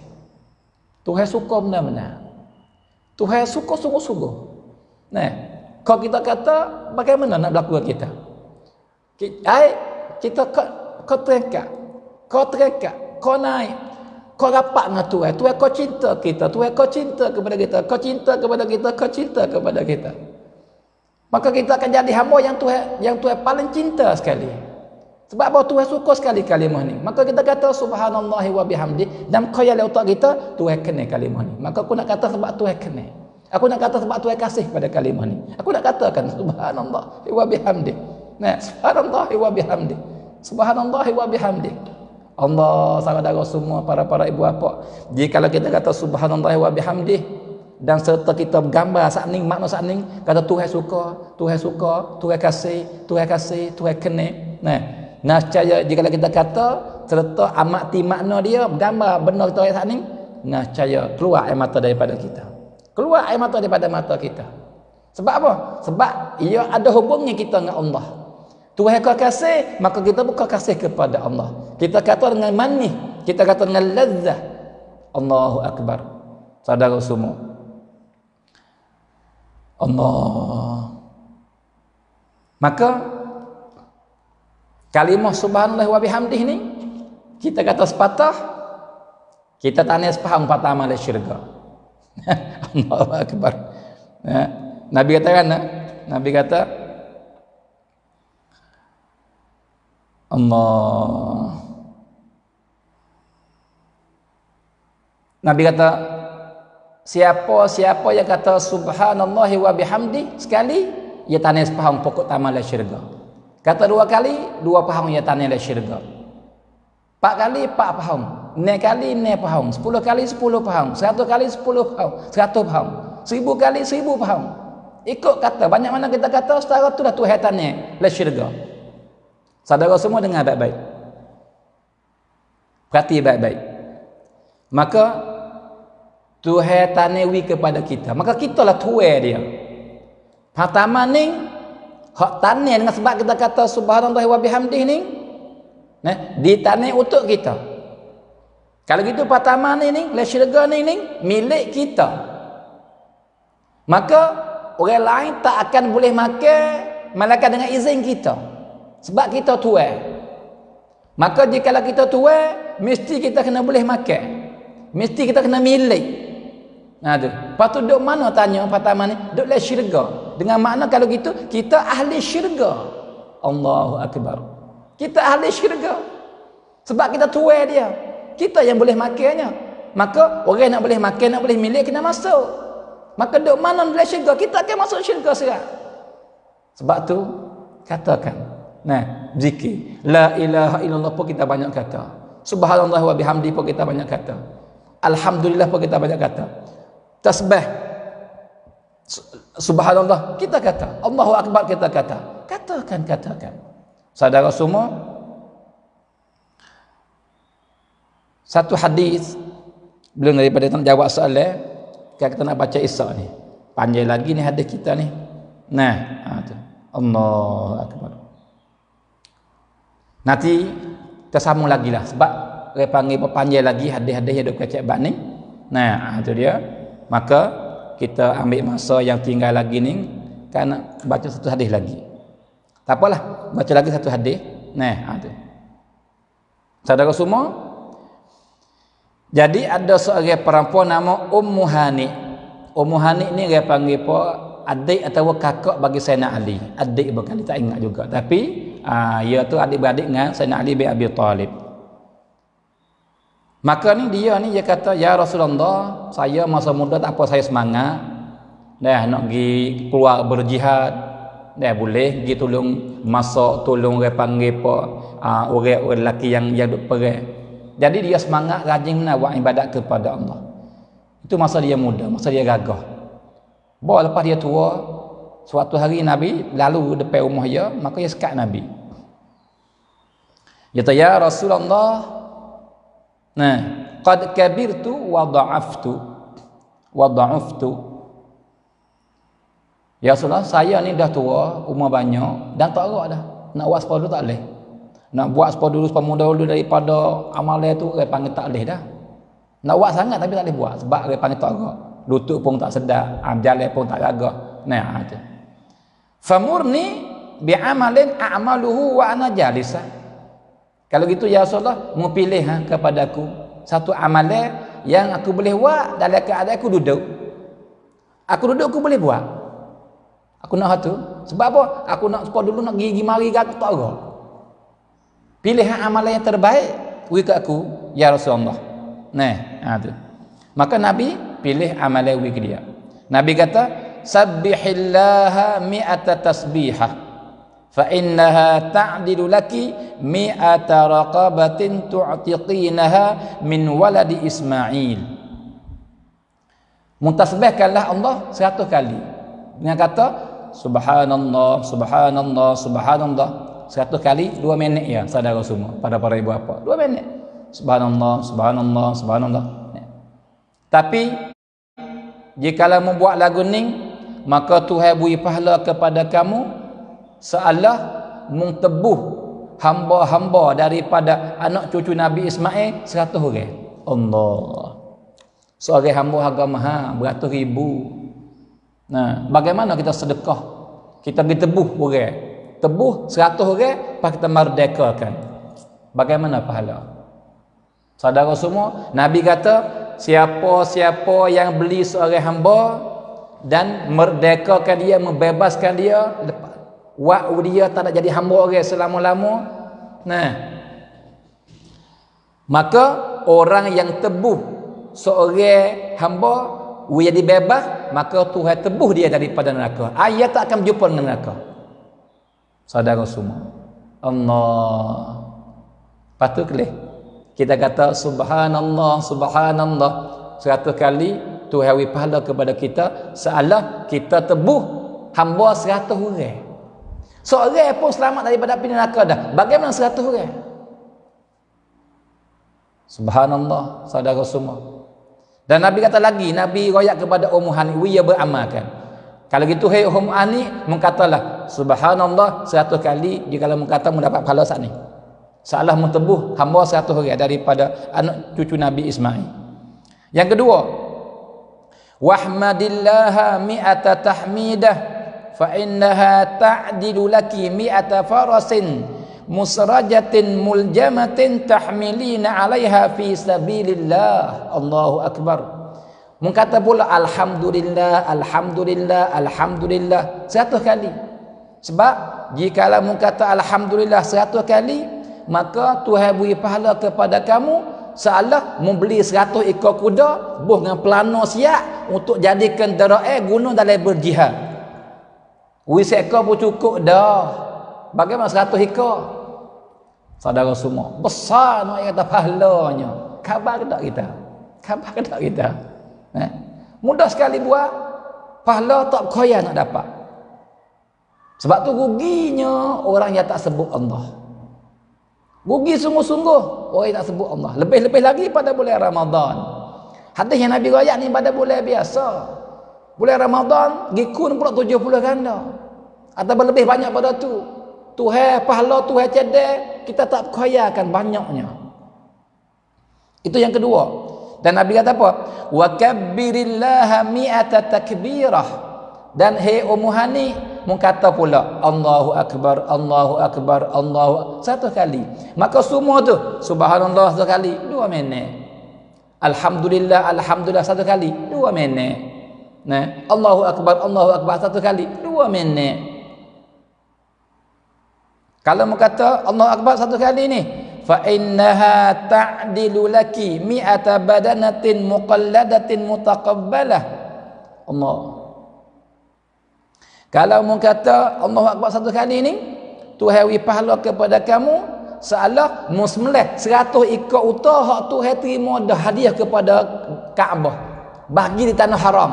Tuhan suka benar-benar. Tuhan suka sungguh-sungguh. Nah, kalau kita kata bagaimana nak berlaku kita? kita kau terikat, kau naik, kau rapat dengan Tuhan. Tuhan kau cinta kita, Tuhan kau cinta kepada kita, kau cinta kepada kita, kau cinta kepada kita. Maka kita akan jadi hamba yang Tuhan paling cinta sekali. Sebab apa? Tuhan suka sekali kalimah ni. Maka kita kata subhanallahi wa bihamdi, dan kau yang otak kita, Tuhan kena kalimah ni. Maka aku nak kata sebab Tuhan kena. Aku nak kata sebab Tuhan kasih pada kalimah ni. Aku nak katakan subhanallahi wa bihamdi. Nah, subhanallahi wa bihamdi. Subhanallahi wa bihamdi. Allah, saudara semua, para ibu bapa, jika kita kata subhanallahi wa bihamdi dan serta kita gambar sakning, makna sakning, kata Tuhan suka, Tuhan kasih, Tuhan kena. Nah, caya jika kita kata serta amati makna dia, gambar benar kita sakning, nah caya keluar air mata daripada kita. Keluar air mata daripada mata kita. Sebab apa? Sebab ia ada hubungnya kita dengan Allah. Tuhan kau kasih, maka kita bukan kasih kepada Allah. Kita kata dengan manis, kita kata dengan lazzah. Allahu Akbar. Saudara semua. Allah. Maka kalimah subhanallah wa bihamdih ni kita kata sepatah, kita tanya sepahang pertama dari syurga. Allahu Akbar. Nabi kata kan? Nabi kata Allah. Nabi kata siapa yang kata subhanallahi wa bihamdi sekali, ia tanya sepahang pokok tamal syurga. Kata 2 kali, 2 pahang ia tanya syurga. 4 kali 4 pahang, 6 kali 6 pahang, 10 kali 10 pahang, 100 kali 10 pahang, 100 pahang, 1000 kali 1000 pahang. Ikut kata, banyak mana kita kata setara tu dah Tuhan tanya syurga. Saudara semua dengar baik-baik. Perhati baik-baik. Maka Tuhan tanewi kepada kita. Maka kitalah Tuhan dia. Pertama ni hak tanya dengan sebab kita kata subhanallah wa bihamdih ni, ditanya untuk kita. Kalau gitu pertama ni syurga ni milik kita. Maka orang lain tak akan boleh makan malaikat dengan izin kita. Sebab kita Tuhan. Maka jika kita Tuhan, mesti kita kena boleh makan. Mesti kita kena milik. Nah tu. Lepas tu duk mana tanya pertama ni? Duk dalam syurga. Dengan makna kalau gitu, kita ahli syurga. Allahu Akbar. Kita ahli syurga. Sebab kita Tuhan dia. Kita yang boleh makannya. Maka orang nak boleh makan, nak boleh milik, kena masuk. Maka duk mana dalam syurga, kita akan masuk syurga sekarang. Sebab tu katakan, zikir la ilaha illallah pun kita banyak kata, subhanallah wa bihamdi pun kita banyak kata, alhamdulillah pun kita banyak kata, tasbih subhanallah kita kata, Allahu Akbar kita kata. Katakan saudara semua. Satu hadis belum daripada nak jawab soalan, kita nak baca Isra ni, panjang lagi ni hadis kita ni. Tu Allahu Akbar. Nanti kita sambung lagi lah, sebab dia panggil panjang lagi hadis-hadis yang duk kecek bab ni. Itu dia. Maka kita ambil masa yang tinggal lagi ni, kan nak baca satu hadis lagi. Tak apalah, baca lagi satu hadis. Tu. Saudara semua, jadi ada seorang perempuan nama Ummu Hani. Ummu Hani ni dia panggil apa? Adik atau kakak bagi Sayyidina Ali. Adik bukan, tak ingat juga. Tapi ia tu adik-beradik dengan Sayyidina Ali bin Abi Talib. Maka ni dia kata, ya Rasulullah, saya masa muda tak apa saya semangat. Nak pergi keluar berjihad. Boleh pergi tolong masak, tolong orang panggil apa, orang lelaki yang duk perang. Jadi dia semangat rajin buat ibadat kepada Allah. Itu masa dia muda, masa dia gagah. Bawa lepas dia tua, suatu hari Nabi lalu depan rumah dia, maka dia sekat Nabi. Dia kata, ya Rasulullah, qad kabirtu wa da'aftu. Ya Rasulullah, saya ni dah tua, umur banyak, dan tak gerak dah. Nak buat sepuluh tak boleh. Nak buat sepuluh muda dulu daripada amalan tu, dia panggil tak boleh dah. Nak buat sangat tapi tak boleh buat, sebab dia panggil tak gerak. Lutut pun tak sedar, jalan pun tak gagah. Famurni bi'amalin a'maluhu wa ana jalisa. Kalau gitu ya Rasulullah, mau pilih kepada aku satu amalan yang aku boleh buat dalam keadaan aku duduk. Aku duduk aku boleh buat. Aku nak tu. Sebab apa? Aku nak sekolah dulu nak gigi mari aku tak ada. Pilih amalan yang terbaik beri ke aku ya Rasulullah. Nah, tu. Maka Nabi pilih amalan beri ke dia. Nabi kata, "Sabbihillaha mi'ata tasbihah fa innaha ta'dilu laki mi'ata raqabatin tu'tiqinaha min waladi Ismail." Mentasbihkanlah Allah 100 kali. Dengan kata subhanallah, subhanallah, subhanallah 100 kali 2 minit ya saudara semua, pada para ibu bapa. 2 minit. Subhanallah, subhanallah, subhanallah. Tapi jikalau membuat lagu ni, maka Tuhan beri pahala kepada kamu seolah mentebuh hamba-hamba daripada anak cucu Nabi Ismail 100 orang. Allah. Seorang hamba harga mahal beratus ribu. Nah, bagaimana kita sedekah? Kita pergi tebuh orang. Tebuh 100 orang, lepas kita merdekakan. Bagaimana pahala? Saudara semua, Nabi kata, siapa-siapa yang beli seorang hamba dan merdekakan dia, membebaskan dia, waktu dia tak nak jadi hamba orang selama-lama, nah, maka orang yang tebuh seorang hamba dia dibebas, maka Tuhan tebuh dia daripada neraka. Dia tak akan berjumpa dengan neraka. Saudara semua, Allah. Patut kelih kita kata subhanallah, subhanallah 100 kali, Tuhan beri pahala kepada kita seolah kita tebuh hamba 100 orang. Seorang pun selamat daripada api neraka dah. Bagaimana 100 orang? Subhanallah, saudara semua. Dan Nabi kata lagi, Nabi royak kepada Ummu Hani, ia beramalkan. Kalau gitu hai Ummu Hani mengatalah subhanallah 100 kali, jika kalau mengata mendapat pahala saat ni. Seolah mentebuh hamba 100 orang daripada anak cucu Nabi Ismail. Yang kedua, wahmadillaha mi'ata tahmidah fa innaha ta'dilu laki mi'ata farasin musrajatin muljamatin tahmilina 'alaiha fi sabilillah. Allahu akbar. Mengata pula alhamdulillah, alhamdulillah, alhamdulillah 100 kali. Sebab jikalau mengata alhamdulillah 100 kali, maka Tuhan beri pahala kepada kamu seolah membeli 100 ekor kuda buh dengan pelana siap untuk jadikan dara'i guna dalam berjihad. Wis ekor pun cukup dah. Bagaimana 100 ekor? Saudara semua, besar nak kata pahalanya. Khabar ke tak kita? Khabar ke tak kita? Mudah sekali buat, pahala tak kaya nak dapat. Sebab tu ruginya orang yang tak sebut Allah. Rugi sungguh-sungguh orang yang tak sebut Allah. Lebih-lebih lagi pada bulan Ramadan. Hadis yang Nabi royak ni pada bulan biasa. Bulan Ramadan gikun pula 70 ganda. Atau lebih banyak pada tu. Tuhan pahala, Tuhan cedek, kita tak perkayakan banyaknya. Itu yang kedua. Dan Nabi kata apa? Wa kabbirillaha mi'ata takbirah. Dan hei Ummu Hani mengata pula Allahu akbar, Allahu akbar, Allahu 100 kali. Maka semua tu subhanallah 1 kali 2 minit. Alhamdulillah, alhamdulillah 1 kali 2 minit. Nah, Allahu akbar, Allahu akbar 1 kali 2 minit. Kalau mengata Allahu akbar 1 kali ni, fa innaha ta'dilu laki mi'ata badanatin muqalladatin mutaqabbalah. Allah. Kalau mu kata Allahu Akbar 1 kali ni, Tuhan beri pahala kepada kamu seolah mu sembelih 100 ekor unta hak Tuhan terima dah hadiah kepada Kaabah, bagi di tanah haram.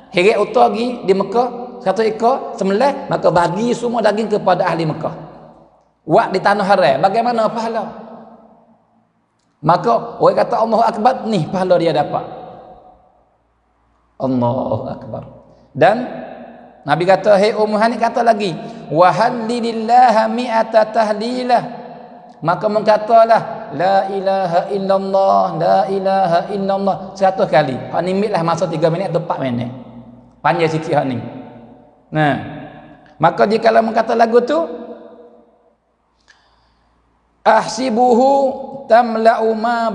Heret unta pergi di Mekah 100 ekor sembelih, maka bagi semua daging kepada ahli Mekah. Buat di tanah haram, bagaimana pahala? Maka orang kata Allahu Akbar, ni pahala dia dapat. Allahu Akbar. Dan Nabi kata, hei Ummu Hani kata lagi, wa hallilillaha mi'ata tahlilah. Maka mengatalah la ilaha illallah, la ilaha illallah 100 kali. Hak ni miklah masa 3 minit atau 4 minit. Panjang sikit hak ni. Nah, maka jikalau mengata lagu tu ahsibuhu tamla'u ma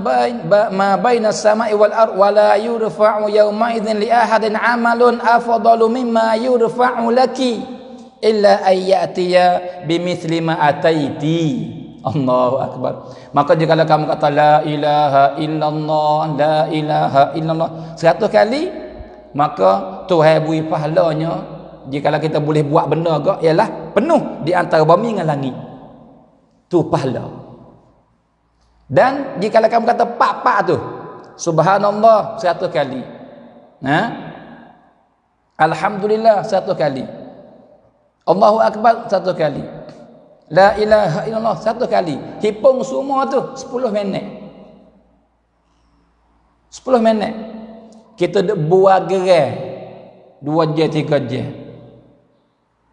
baina as-sama'i wal ard wa la yurfa'u yawma idzin li ahadin 'amalun afdalu mimma yurfa'u laki illa ayyatiya bimithli ma ataiti. Allahu akbar. Maka jika kamu kata la ilaha illallah, la ilaha illallah 100 kali, maka Tuhan beri pahalanya. Jika kita boleh buat benda gak, ialah penuh di antara bumi dengan langit. Tu pahala. Dan jika kamu kata pak-pak tu, subhanallah 100 kali. Alhamdulillah 100 kali. Allahu akbar 100 kali. La ilaha illallah 100 kali. Hitung semua tu 10 minit. 10 minit. Kita duk buat gerai 2 jam 3 jam.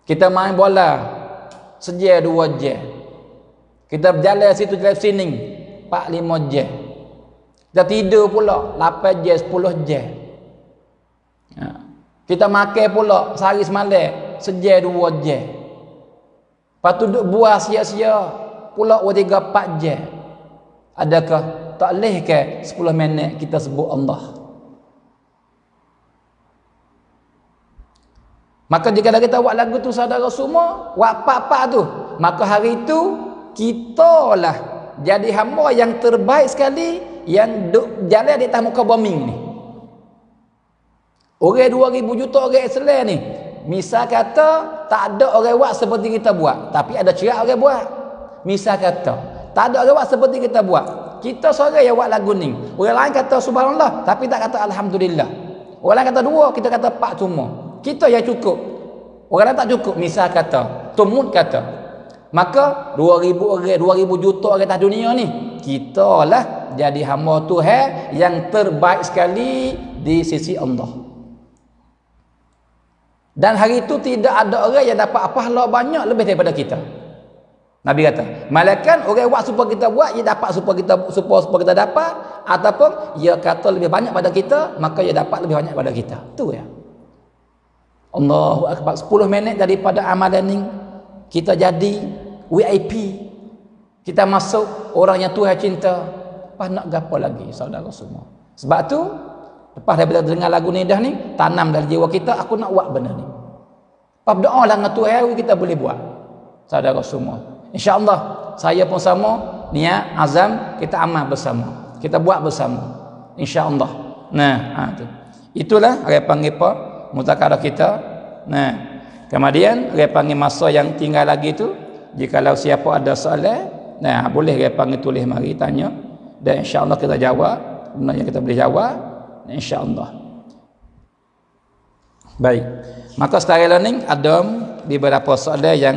Kita main bola sejam 2 jam. Kita berjalan situ jalan sini 4-5 jam. Kita tidur pula 8 jam 10 jam. Kita makan pula sehari semalam sejam 2 jam. Lepas tu duk buah sia-sia pula 3-4 jam. Adakah tak leh ke 10 minit kita sebut Allah? Maka jika kita buat lagu tu saudara semua, buat pak-pak tu, maka hari itu kita lah jadi hamba yang terbaik sekali yang duk jalan di atas muka bumi ni. Orang 2000 juta orang Islam ni, misal kata tak ada orang buat seperti kita buat, tapi ada cerak orang buat. Misal kata tak ada orang buat seperti kita buat, kita seorang yang buat lagu ni. Orang lain kata subhanallah, tapi tak kata alhamdulillah. Orang lain kata 2, kita kata 4 cuma. Kita yang cukup, orang lain tak cukup. Misal kata Tumut kata, maka 2000 orang, 2000 juta orang atas dunia ni, kita lah jadi hamba Tuhan yang terbaik sekali di sisi Allah. Dan hari itu tidak ada orang yang dapat pahala banyak lebih daripada kita. Nabi kata, malaikat orang buat supaya kita buat, ia dapat supaya kita dapat, ataupun ia kata lebih banyak pada kita, maka ia dapat lebih banyak pada kita. Tu ya. Allahu akbar. 10 minit daripada amalan ni kita jadi VIP. Kita masuk orang yang Tuhan cinta. Apa nak gapo lagi saudara semua? Sebab tu lepas daripada dengar lagu ni dah ni, tanam dalam jiwa kita, aku nak buat benda ni. Apa berdoa lah dengan Tuhan, kita boleh buat. Saudara semua. InsyaAllah saya pun sama niat azam, kita amal bersama. Kita buat bersama. InsyaAllah. Nah, tu. Itulah orang panggil apa? Mutakarah kita. Nah, kemudian dia panggil masa yang tinggal lagi tu, jikalau siapa ada soalan, nah boleh dia panggil tulis mari tanya, dan insya-Allah kita jawab benda yang kita boleh jawab, insya-Allah. Baik. Maka sekarang ni ada beberapa soalan yang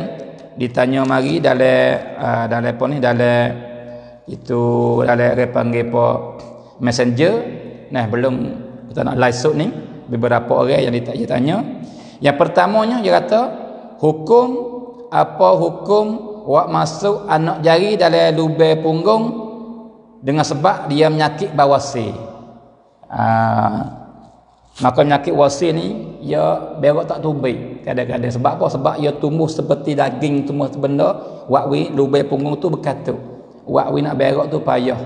ditanya mari dalam apa ni, dalam itu dalam dia panggil apa messenger. Nah, belum kita nak live show ni, beberapa orang yang ditanya. Yang pertamanya dia kata, hukum buat masuk anak jari dalam lubang punggung dengan sebab dia menyakit bawasir. Maka penyakit bawasir ni dia berak tak tubai kadang-kadang. Sebab apa? Sebab ia tumbuh seperti daging, tumbuh benda, lubang punggung tu berkatuk. Nak berak tu payah.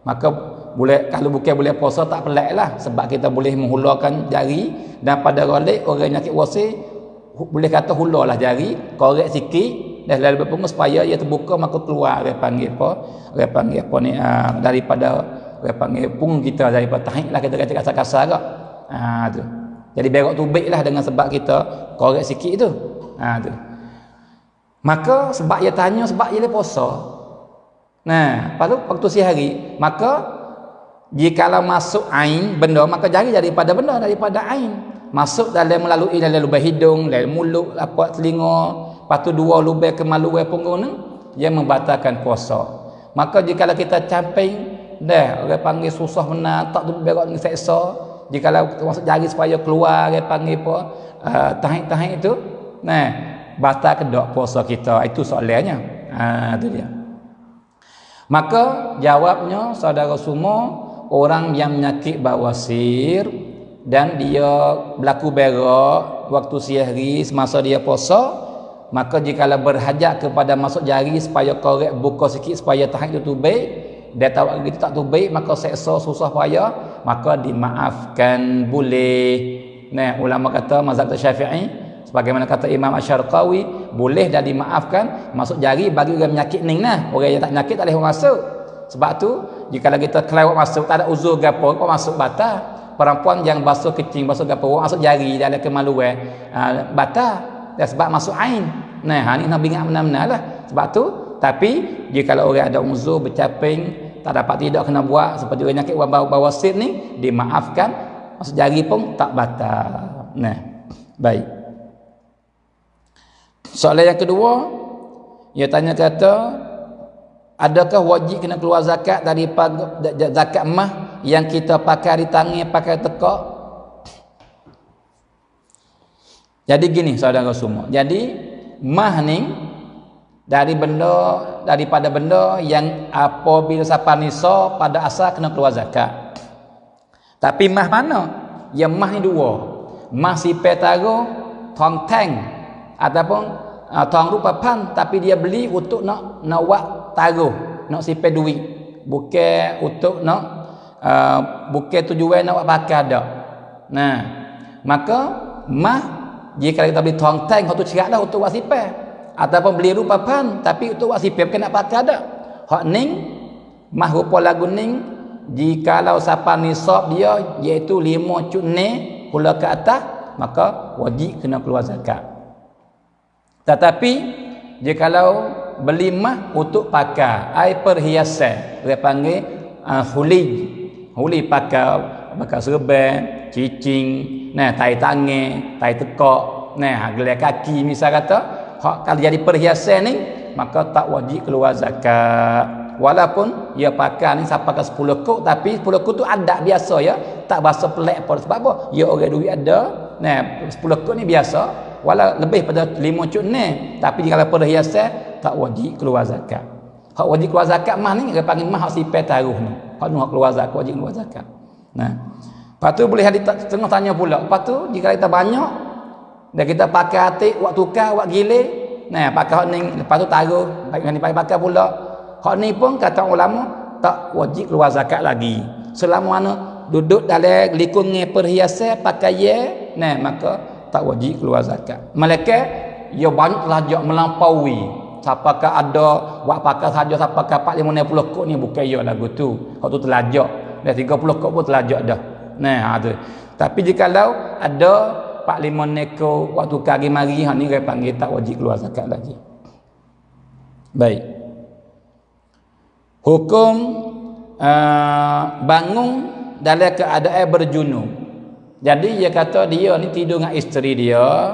Maka boleh, kalau bukan boleh puasa tak pelik lah, sebab kita boleh menghulurkan jari, dan pada rolik orang nyakit wasir boleh kata hulurlah jari, korek sikit dan lalu berpunggung supaya ia terbuka, maka keluar dia panggil apa ni, daripada dia panggil punggung kita, daripada tahi lah, kita kata kasar-kasar agak. Tu. Jadi berak tu baiklah dengan sebab kita korek sikit tu. Tu. Maka sebab ia tanya, sebab ia puasa. Nah, pada waktu sehari, maka jikalau masuk ain benda, maka jari daripada benda, daripada ain masuk melalui dalam lubang hidung, dalam mulut, apa telinga, lepas tu 2 lubang ke maluan punggung ni, dia membatalkan puasa. Maka jikalau kita camping dah, orang panggil susah benar, tak tu berak dengan seksa, jikalau masuk jari supaya keluar, dia panggil apa tahi-tahi itu, nah batal ke tak puasa kita? Itu soalannya. Itu dia. Maka jawabnya saudara semua, orang yang menyakit bawasir dan dia berlaku berak waktu sehari semasa dia puasa, maka jikalau berhajat kepada masuk jari supaya korek buka sikit supaya tahan itu baik, dia tahu gitu tak tu baik, maka seksa susah payah, maka dimaafkan boleh. Nah, ulama kata mazhab Syafi'i sebagaimana kata Imam Asy-Syarqawi, boleh dah dimaafkan masuk jari bagi orang penyakit ning nah. Orang yang tak penyakit tak boleh masuk. Sebab tu jika kita kelewat masuk tak ada uzur gapo kau masuk batal. Perempuan yang basuh kecing, basuh gapo masuk jari dia ada kemaluan, batal. Dan sebab masuk ain. Nah, ni nak ingat benar-benar lah. Sebab tu, tapi jika orang ada uzur bercaping, tak dapat tidak kena buat seperti orang penyakit bawasit ni, dimaafkan, masuk jari pun tak batal. Nah, baik. Soalan yang kedua, dia tanya kata, adakah wajib kena keluar zakat daripada zakat emas yang kita pakai di tangan, pakai tekak? Jadi gini saudara semua. Jadi emas ni daripada benda yang apabila siapa nisa pada asal kena keluar zakat. Tapi emas mana? Yang emas ni dua. Emas sipir taruh tong tang ataupun tong rupa pan, tapi dia beli untuk nak buat taruh, nak sipir duit. Bukan untuk bukan tujuan nak buat pakai dak. Nah, maka emas jika kita beli tong tang hak tu cerak dah untuk buat sipir, ataupun beli rupa pan tapi untuk buat sipir bukan nak pakai dak. Hak ning emas rupa lagu ning jikalau siapa nisab dia iaitu 5 cutne pula ke atas, maka wajib kena keluar zakat. Tetapi jikalau beli emas untuk pakai ai perhiasan, dia panggil huli pakai serban, cicing, nah tai tangan, tai tekak, nah gelar kaki misal kata, hak kalau jadi perhiasan ni maka tak wajib keluar zakat. Walaupun dia pakai ni siapa pakai 10 kok, tapi 10 kok tu adat biasa ya, tak bahasa pelik apa. Sebab apa? Ya orang duit ada, nah 10 kok ni biasa, walau lebih pada 5 cuk ni, tapi kalau perhiasan tak wajib keluar zakat. Hak wajib keluar zakat emas ni dia panggil emas hak sipir taruh ni. Hak nu hak keluar zakat, wajib keluar zakat. Nah, lepas tu boleh ada tengah tanya pula. Lepas tu jika kita banyak dan kita pakai atik buat tukar, buat gilir, nah pakai hak ni, lepas tu taruh, baik ni pakai pula. Hak ni pun kata ulama tak wajib keluar zakat lagi. Selama mana duduk dalam lingkungan perhiasan pakaian, nah maka tak wajib keluar zakat. Malaikat ia banyak telajak melampaui. Siapakah ada buat pakai saja siapakah 450 kok ni bukan ia lagu tu. Hak tu telajak. Dah 30 kok pun telajak dah. Nah, tu. Tapi jikalau ada 45 neko waktu kari mari hak ni dia panggil tak wajib keluar zakat lagi. Baik. Hukum bangun dalam keadaan berjunub. Jadi dia kata dia ni tidur dengan isteri dia,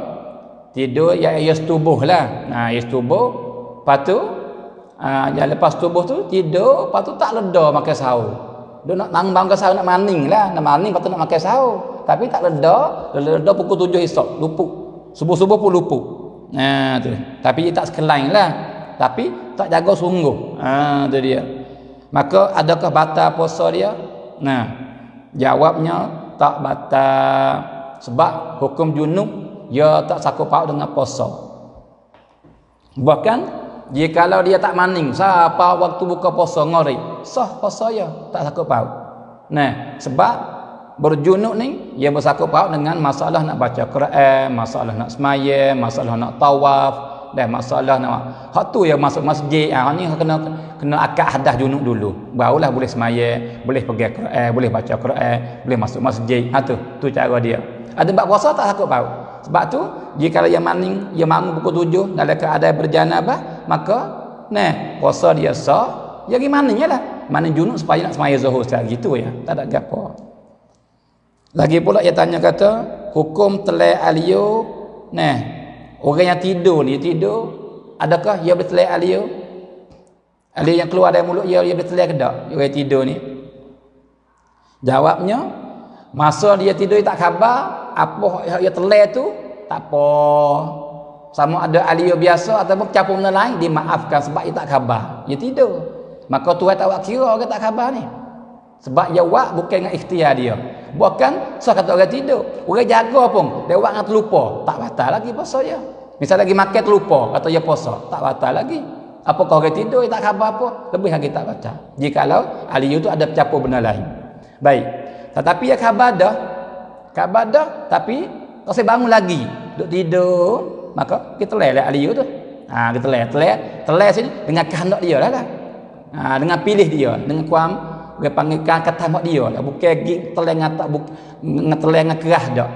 tidur ya setubuh lah. Nah, setubuh, lepas tu lepas tubuh tu tidur, lepas tu tak leda makan sahur. Dia nak nambang ke sahur, nak maning lah, nak maning lepas tu nak makan sahur. Tapi tak leda pukul 7 esok, lupuk. Subuh-subuh pun lupuk. Nah, tu. Tapi dia tak sekelain lah. Tapi tak jaga sungguh. Tu dia. Maka adakah batal puasa dia? Nah, jawabnya tak batal. Sebab hukum junub dia tak sangkut paut dengan puasa. Bahkan jikalau dia tak maning, siapa waktu buka puasa ngori, sah puasa dia, tak sangkut paut. Nah, sebab berjunub ni dia bersangkut paut dengan masalah nak baca Quran, masalah nak sembahyang, masalah nak tawaf, dan masalah nak hak tu yang masuk masjid. Ni kena akad hadas junub dulu, barulah boleh sembahyang, boleh pergi Quran, boleh baca Quran, boleh masuk masjid. Tu cara dia. Ada bab puasa tak sangkut paut. Sebab tu jika yang maning, dia bangun pukul 7 dalam keadaan berjanabah, maka nah puasa dia sah. Ya gimananya lah, maning junub supaya nak sembahyang zuhur sekali gitu ya, tak ada gapo. Lagi pula dia tanya kata hukum telai alio, nah orang yang tidur ni tidur, adakah dia boleh telai alio? Alio yang keluar dari mulut dia boleh telai ke tak? Orang yang tidur ni. Jawabnya, masa dia tidur dia tak khabar apa dia telai tu, tak apa. Sama ada alio biasa ataupun campur benda lain, dimaafkan sebab dia tak khabar. Dia tidur. Maka Tuhan tak buat kira orang tak khabar ni. Sebab dia buat bukan dengan ikhtiar dia. Bukan so kata orang tidur, orang jaga pun dia buat dengan terlupa, tak batal lagi puasa dia. Misal lagi makan terlupa kata dia puasa, tak batal lagi. Apakah orang tidur tak khabar apa, lebih lagi tak batal. Jikalau aliyu tu ada campur benda lain. Baik. Tetapi ya khabar dah tapi kalau bangun lagi, duduk tidur, maka kita lelak aliyu tu. Kita telai sini dengan kehendak dia lah. Dengan pilih dia, dengan kuam dia panggil kata mak dia lah. Bukan gig telai ngata telai dengan kerah dak.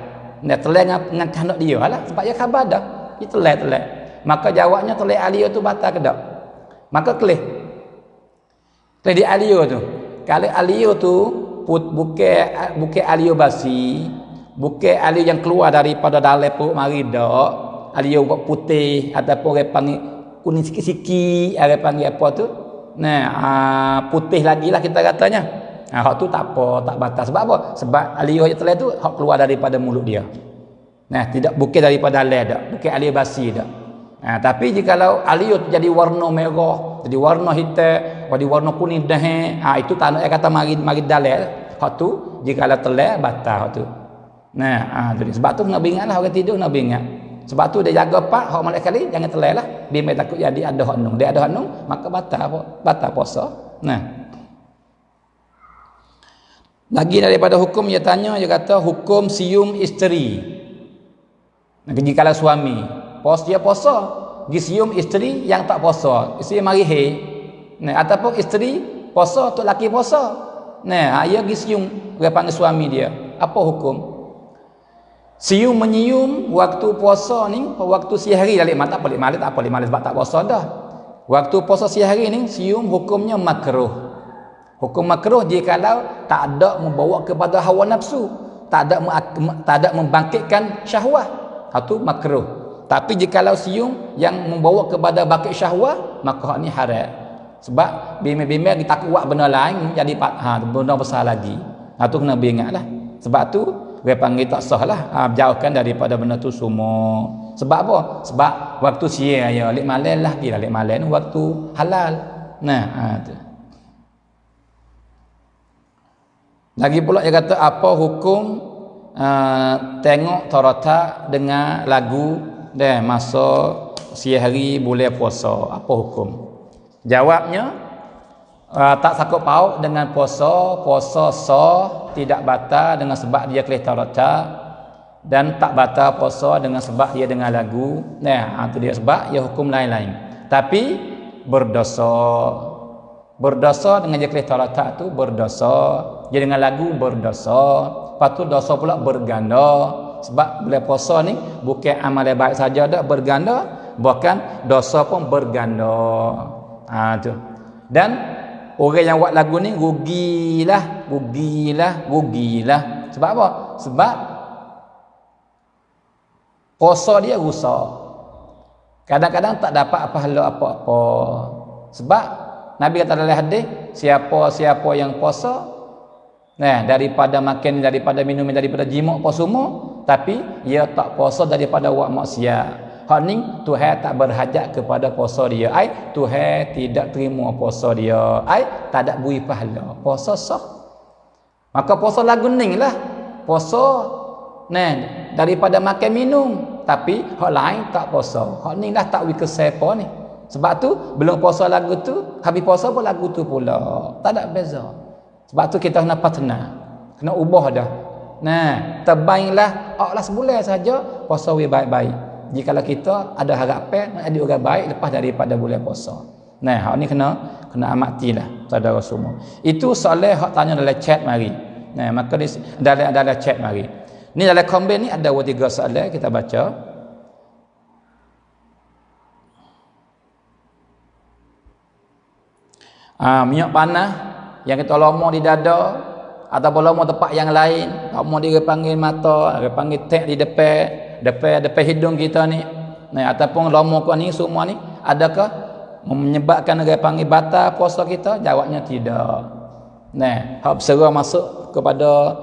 Dia telai dengan kehendak dia lah. Sebab dia khabar dah. Dia telai. Maka jawabnya telai aliyu tu batal ke tak? Maka kelih di aliyu tu. Kalau aliyu tu bukan aliyu basi, bukan aliyu yang keluar daripada dalam perut mari dak. Aliyu buat putih ataupun orang panggil kuning sikit-sikit, orang panggil apa tu? Putih lagi lah kita katanya. Hak tu tak apa, tak batal. Sebab apa? Sebab aliyu yang telah tu hak keluar daripada mulut dia. Tidak bukan daripada dalam dak, bukan aliyu basi dak. Tapi jikalau aliyu jadi warna merah, jadi warna hitam, jadi warna kuning dah, itu tanda kata mari dalam. Hak tu jikalau telah batal hak tu. Sebab tu nak ingatlah orang tidur nak ingat. Sebab tu dia jaga pak hak molek kali jangan telai lah. Dia mai takut jadi ada hak nun. Dia ada hak nun maka batal puasa. Lagi daripada hukum dia tanya, dia kata hukum sium isteri. Jikalau suami dia puasa, dia sium isteri yang tak puasa. Isteri mari ataupun isteri puasa untuk laki puasa. Dia pergi sium dia panggil suami dia. Apa hukum? Sium menyium waktu puasa ni, waktu sehari balik malam, tak balik malam sebab tak puasa dah. Waktu puasa sehari ni sium hukumnya makruh. Hukum makruh jikalau tak ada membawa kepada hawa nafsu, tak ada membangkitkan syahwat. Itu makruh. Tapi jikalau sium yang membawa kepada bangkit syahwat, maka hak ni haram. Sebab bimbang-bimbang kita takut buat benda lain jadi benda besar lagi. Itu kena ingatlah. Sebab tu dia panggil tak sah lah. Jauhkan daripada benda tu semua. Sebab apa? Sebab waktu siang ya alik malam lah dia alik malam waktu halal. Tu. Lagi pula dia kata apa hukum tengok tarata dengan lagu dan masa siang hari bulan puasa. Apa hukum? Jawabnya tak sakut paut dengan puasa sah, tidak batal dengan sebab dia kelih tarata, dan tak batal puasa dengan sebab dia dengar lagu. Itu dia sebab dia hukum lain-lain. Tapi berdosa dengan dia kelih tarata tu berdosa, dia dengar lagu berdosa. Lepas tu dosa pula berganda. Sebab bila puasa ni bukan amal baik saja dak berganda, bahkan dosa pun berganda. Tu. Dan orang yang buat lagu ni rugilah. Sebab apa? Sebab puasa dia rusak. Kadang-kadang tak dapat pahala apa-apa. Sebab Nabi kata dalam hadis, siapa yang puasa daripada makan, daripada minum, daripada jima apa semua, tapi ia tak puasa daripada buat maksiat. Hak ni Tuhan tak berhajat kepada puasa dia. Tuhan tidak terima puasa dia. Tak ada beri pahala. Puasa sah. Maka puasa lagu ni lah. Puasa daripada makan minum. Tapi hak lain tak puasa. Hak ni lah tak wika siapa ni. Sebab tu belum puasa lagu tu, habis puasa pun lagu tu pula. Tak ada beza. Sebab tu kita kena patna. Kena ubah dah. Terbaiklah aklah sebulan saja puasa baik-baik. Jikalau kita ada harapan nak jadi orang baik lepas daripada bulan puasa. Hak ni kena amatilah saudara semua. Itu soalan hak tanya dalam chat mari. Maka dalam chat mari. Ni dalam komen ni ada 3 soalan kita baca. Minyak panas yang kita lama di dada ataupun lama tempat yang lain, lama dia panggil mata, dia panggil tek di depan hidung kita ni, ataupun lama kau ni semua ni adakah menyebabkan dia panggil batal puasa kita? Jawabnya tidak. Hak bersera masuk kepada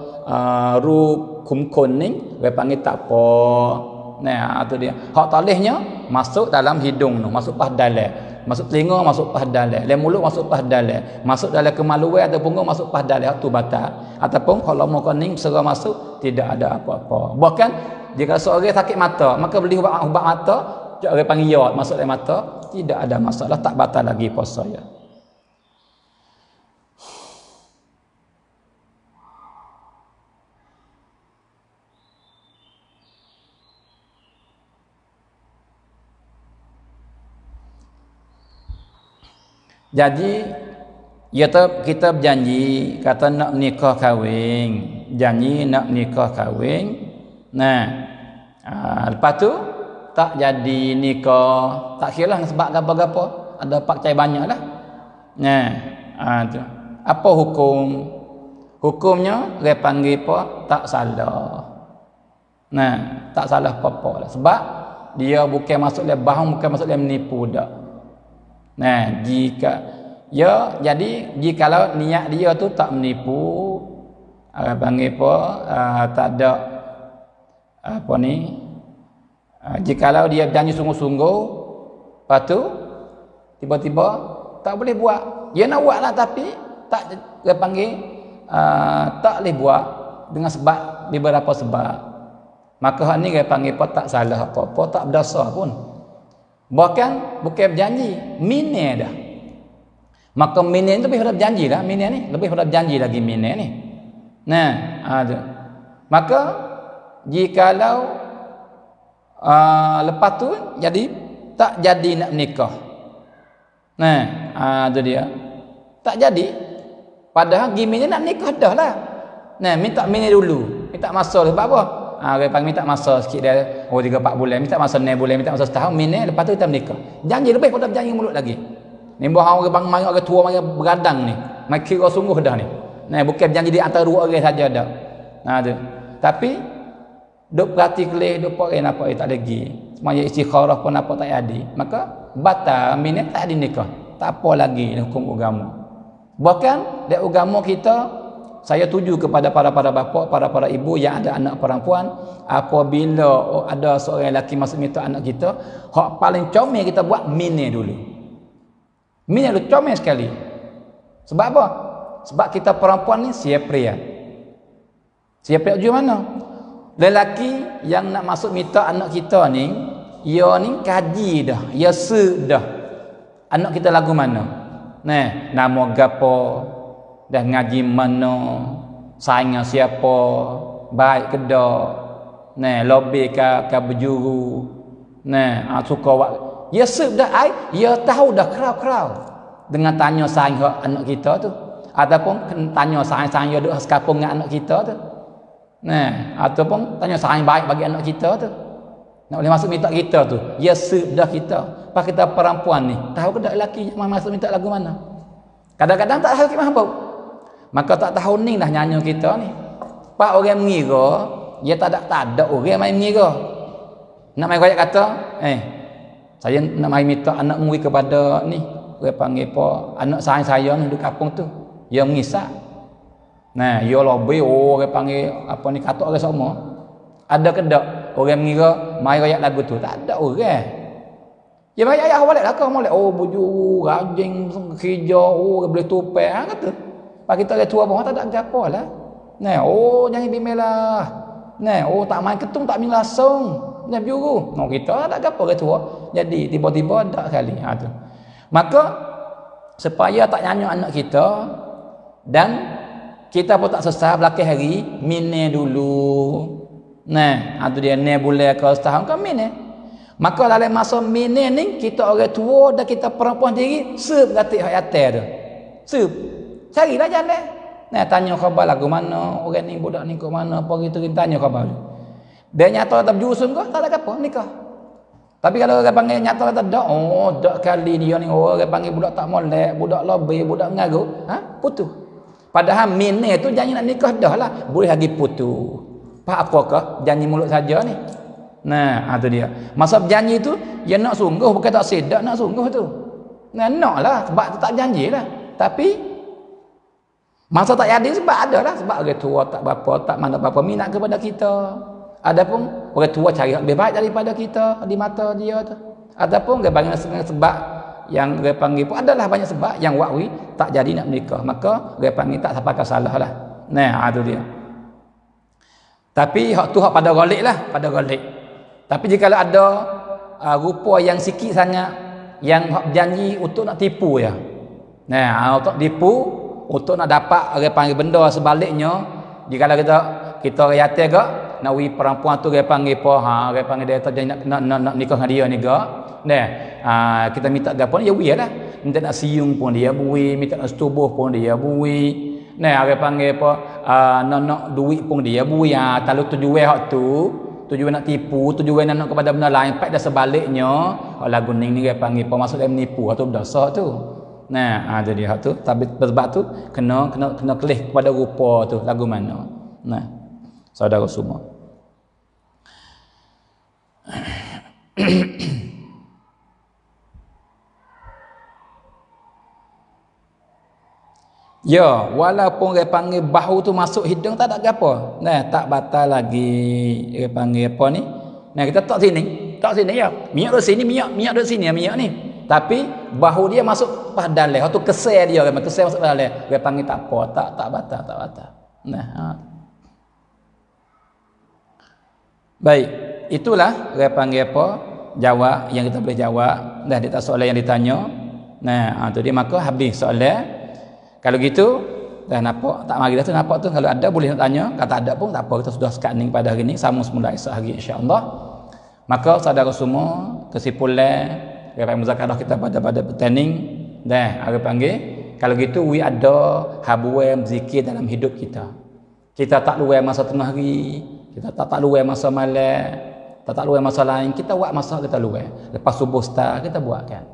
rukum kuning, dia panggil tak apa. Itu dia. Hak talihnya masuk dalam hidung tu, masuk pas dalam. Masuk telinga, masuk pas dalam. Dalam mulut, masuk pas dalam. Masuk dalam kemaluan atau punggung, masuk pas dalam. Itu batal. Ataupun kalau mau kuning, serah masuk, tidak ada apa-apa. Bahkan, jika seorang sakit mata, maka beli ubat mata, orang panggil ya masuk dalam mata, tidak ada masalah, tak batal lagi puasa ya. Jadi kita berjanji kata nak nikah kahwin, janji nak nikah kahwin. Nah, lepas tu tak jadi nikah, tak kira lah sebab apa-apa, ada pakcai banyak lah. Nah, tu. Apa hukum? Hukumnya dia panggil apa? Tak salah. Nah, tak salah apa-apa lah. Sebab dia bukan masuk dalam bahang, bukan masuk dalam menipu dak. Nah, jadi jikalau niat dia tu tak menipu, panggil apa, tak ada apa ni, jikalau dia janji sungguh-sungguh, lepas tu tiba-tiba tak boleh buat. Dia nak buat lah tapi tak, dia panggil tak boleh buat dengan sebab beberapa sebab. Maka hak ni dia panggil apa, tak salah apa-apa, tak berdosa pun. Bahkan bukan berjanji, mine dah. Maka mine tu lebih pada berjanji lah, mine ni lebih pada berjanji lagi mine ni. Nah, ada. Maka jikalau lepas tu jadi tak jadi nak menikah. Nah, tu dia. Tak jadi. Padahal gimana nak nikah dah lah. Nah, minta mine dulu. Minta masa sebab apa? Dia panggil minta masa sikit dia, 3-4 bulan, minta masa 6 bulan, minta masa setahun, minit, lepas tu kita menikah. Janji lebih pada berjanji mulut lagi. Ni bahawa orang panggil orang tua mari beradang ni. Mai kira sungguh dah ni. Nah, bukan janji di antara dua orang saja dah. Nah tu. Tapi duk perhati kelih, duk pok apa tak lagi. Semaya istikharah pun apa tak jadi. Maka batal minit tak ada nikah. Tak apa lagi hukum agama. Bahkan di agama kita, saya tuju kepada para bapa, para ibu yang ada anak perempuan, apabila ada seorang lelaki masuk minta anak kita, hak paling comel kita buat mine dulu. Mine dulu comel sekali. Sebab apa? Sebab kita perempuan ni siap pria. Siap pria tuju mana? Lelaki yang nak masuk minta anak kita ni, ia ni kaji dah, ia dah. Anak kita lagu mana? Nah, nama gapo? Dah ngaji mana, saingnya siapa, baik ke dak, nah lobby ke berjuru, nah suka buat, ya dah ai, ya tahu dah kerau-kerau dengan tanya saing anak kita tu, ataupun tanya saing dia duk sekapung dengan anak kita tu, nah ataupun tanya saing baik bagi anak kita tu, nak boleh masuk minta kita tu, ya dah kita, pas kita perempuan ni, tahu ke dak lelaki yang masuk minta lagu mana, kadang-kadang tak tahu gimana bau. Maka tak tahu ni dah nyanyi kita ni. Pak orang mengira, dia tak ada orang main mengira. Nak main koyak kata, saya nak main minta anak mui kepada ni, dia panggil apa, anak saya ni di kampung tu. Dia mengisak. Nah, dia lobby, dia panggil apa ni, kata orang semua. Ada ke tak orang mengira main koyak lagu tu? Tak ada orang. Dia main ayah balik lah kau molek. Buju, rajing, hijau, boleh tupek, kata. Pak kita orang tua pun tak ada gapo lah. Nah, jangan bimbel-lah. Nah, tak main ketung, tak main langsung. Nah, juru. No, kita tak gapo orang tua. Jadi tiba-tiba dak kali. Tu. Maka supaya tak nyanyi anak kita dan kita pun tak sesah belakang hari, mine dulu. Nah, tu dia 6 bulan ke setahun ke mine. Maka dalam masa mine ni kita orang tua dan kita perempuan sendiri sep gatik hak atas tu. Sep. Carilah jalan. Nah, tanya khabar lagu mana, orang ni budak ni kat mana, apa gitu kita tanya khabar. Dia nyata tak berjusung ke, tak ada apa nikah. Tapi kalau orang panggil nyata kata dak, dak kali dia ni orang panggil budak tak molek, budak lobby, budak mengaruh, putus. Padahal mine tu janji nak nikah dah lah, boleh lagi putus. Pak apakah janji mulut saja ni. Nah, tu dia. Masa berjanji tu, dia nak sungguh bukan tak sedak nak sungguh tu. Nah, naklah sebab tu tak janjilah. Tapi masa tak jadi sebab ada lah, sebab orang tua tak berapa, tak mana berapa minat kepada kita. Adapun orang tua cari lebih baik daripada kita di mata dia tu. Adapun dia panggil sebab yang dia panggil pun adalah banyak sebab yang wakwi tak jadi nak menikah. Maka dia panggil tak sampai salah lah. Nah, tu dia. Tapi hak tu hak pada galik lah, pada galik. Tapi jika ada rupa yang sikit sangat, yang janji untuk nak tipu ya. Nah, untuk tipu, untuk nak dapat orang panggil benda sebaliknya, jika kita rayate gak nak wi perempuan tu orang panggil apa, orang panggil dia tak nak nikah dengan dia ni gak. Nah, kita minta gapo ya wi lah. Minta nak siung pun dia bui, minta nak setubuh pun dia bui. Nah, orang panggil apa, nak duit pun dia bui. Kalau tujuan hak tu, tujuan nak tipu, tujuan nak kepada benda lain, pak dah sebaliknya, lagu ni orang panggil apa, maksud dia menipu atau berdosa tu. Nah, jadi hak tu, tapi sebab tu kena kelih kepada rupa tu lagu mana. Nah, saudara semua. Ya, walaupun dia panggil bahu tu masuk hidung tak ada apa. Nah, tak batal lagi. Dia panggil apa ni? Nah, kita tak sini ya. Minyak dari sini, minyak dari sini minyak ni. Tapi bahu dia masuk pas dalam. Waktu kesel dia, kesel masuk dalam. Dia panggil tak apa, tak batal. Nah, baik, itulah dia panggil apa? Jawab yang kita boleh jawab. Dah dia tak soalan yang ditanya. Nah, tu dia maka habis soalan. Kalau gitu dah nampak tak mari dah tu nampak tu, kalau ada boleh nak tanya, kalau tak ada pun tak apa, kita sudah scanning pada hari ni, sama semula esok hari insya-Allah. Maka saudara semua, kesimpulan daripada muzakarah kita pada pertanding dah ada panggil, kalau gitu we ada habuan zikir dalam hidup kita. Kita tak luar masa tengah hari, kita tak luar masa malam, tak luar masa lain, kita buat masa kita luar. Lepas subuh start kita buatkan.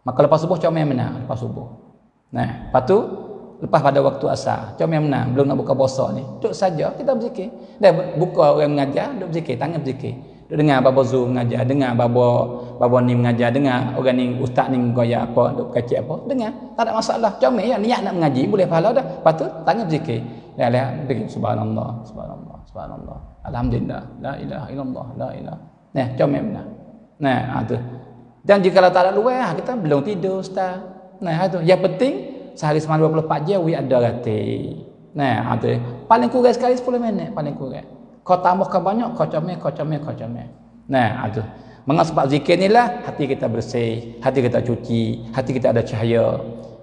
Maka lepas subuh comel mana? Lepas subuh. Nah, lepas tu lepas pada waktu asar, comel mana? Belum nak buka puasa ni. Duduk saja kita berzikir. Dah buka orang mengajar, duduk berzikir, tangan berzikir. Duduk dengar babo Zoom mengajar, dengar babo ni mengajar, dengar orang ni ustaz ni goya apa, duk kacik apa, dengar. Tak ada masalah. Comel ya, niat nak mengaji boleh pahala dah. Lepas tu tangan berzikir. Lihat subhanallah, alhamdulillah, la ilaha illallah, la ilaha. Nah, comel mana? Nah, tu. Dan jika tak ada luar, kita belum tidur ustaz. Nah, itu yang penting sehari semalam 24 jam we ada rati. Nah, itu paling kurang sekali 10 minit paling kurang. Kau tambahkan banyak, kau comel. Nah, itu. Mengapa sebab zikir inilah hati kita bersih, hati kita cuci, hati kita ada cahaya.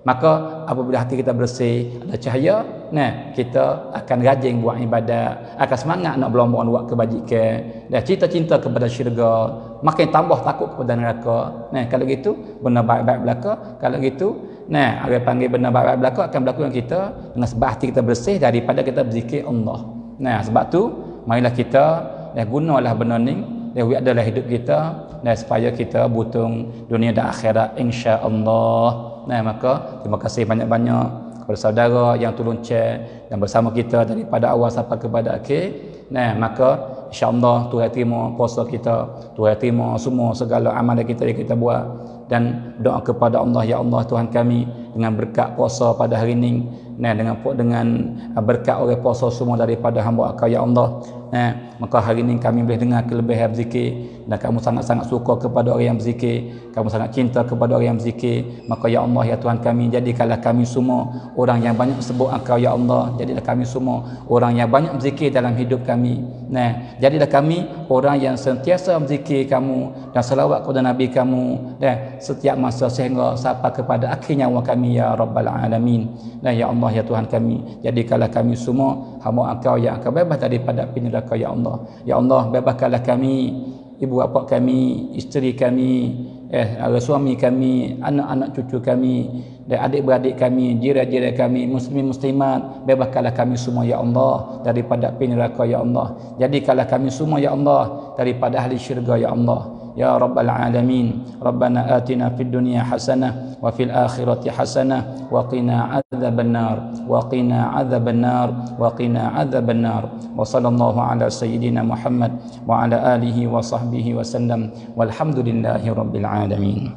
Maka apabila hati kita bersih, ada cahaya, nah, kita akan rajin buat ibadat, akan semangat nak berlomba buat kebajikan, dan cinta kepada syurga, makin tambah takut kepada neraka. Nah, kalau gitu benar baik-baik berlaku. Kalau gitu, nah, orang panggil benar baik-baik berlaku akan berlaku dengan kita dengan sebab hati kita bersih daripada kita berzikir Allah. Nah, sebab tu marilah kita gunalah benda ni, adalah hidup kita, dan supaya kita butung dunia dan akhirat insya-Allah. Nah, maka terima kasih banyak-banyak kepada saudara yang tolong share dan bersama kita daripada awal sampai kepada akhir. Nah, maka insya-Allah Tuhan terima puasa kita, Tuhan terima semua segala amalan kita yang kita buat, dan doa kepada Allah, ya Allah Tuhan kami, dengan berkat puasa pada hari ini, nah, dengan berkat oleh puasa semua daripada hamba Engkau ya Allah, nah, maka hari ini kami boleh dengar kelebihan berzikir, dan kamu sangat-sangat suka kepada orang yang berzikir, kamu sangat cinta kepada orang yang berzikir. Maka ya Allah ya Tuhan kami, jadikanlah kami semua orang yang banyak sebut Engkau ya Allah, jadilah kami semua orang yang banyak berzikir dalam hidup kami. Nah, jadilah kami orang yang sentiasa berzikir kamu dan selawat kepada Nabi kamu, dan setiap masa sehingga sampai kepada akhir nyawa kami ya Rabbal Alamin. Dan ya Allah ya Tuhan kami, jadikanlah kami semua hamba Engkau yang akan bebas daripada api neraka ya Allah. Ya Allah, bebaskanlah kami, ibu bapa kami, isteri kami, suami kami, anak-anak cucu kami, dan adik-beradik kami, jiran-jiran kami, muslimin muslimat, bebaskanlah kami semua ya Allah daripada api neraka ya Allah. Jadikanlah kami semua ya Allah daripada ahli syurga ya Allah. Ya Rabbal Alamin. Rabbana atina fid dunya hasanah wa fil akhirati hasanah wa qina adzaban nar wa qina adzaban nar wa qina adzaban nar. Wa sallallahu ala sayyidina Muhammad wa ala alihi wa sahbihi wa sallam walhamdulillahi rabbil alamin.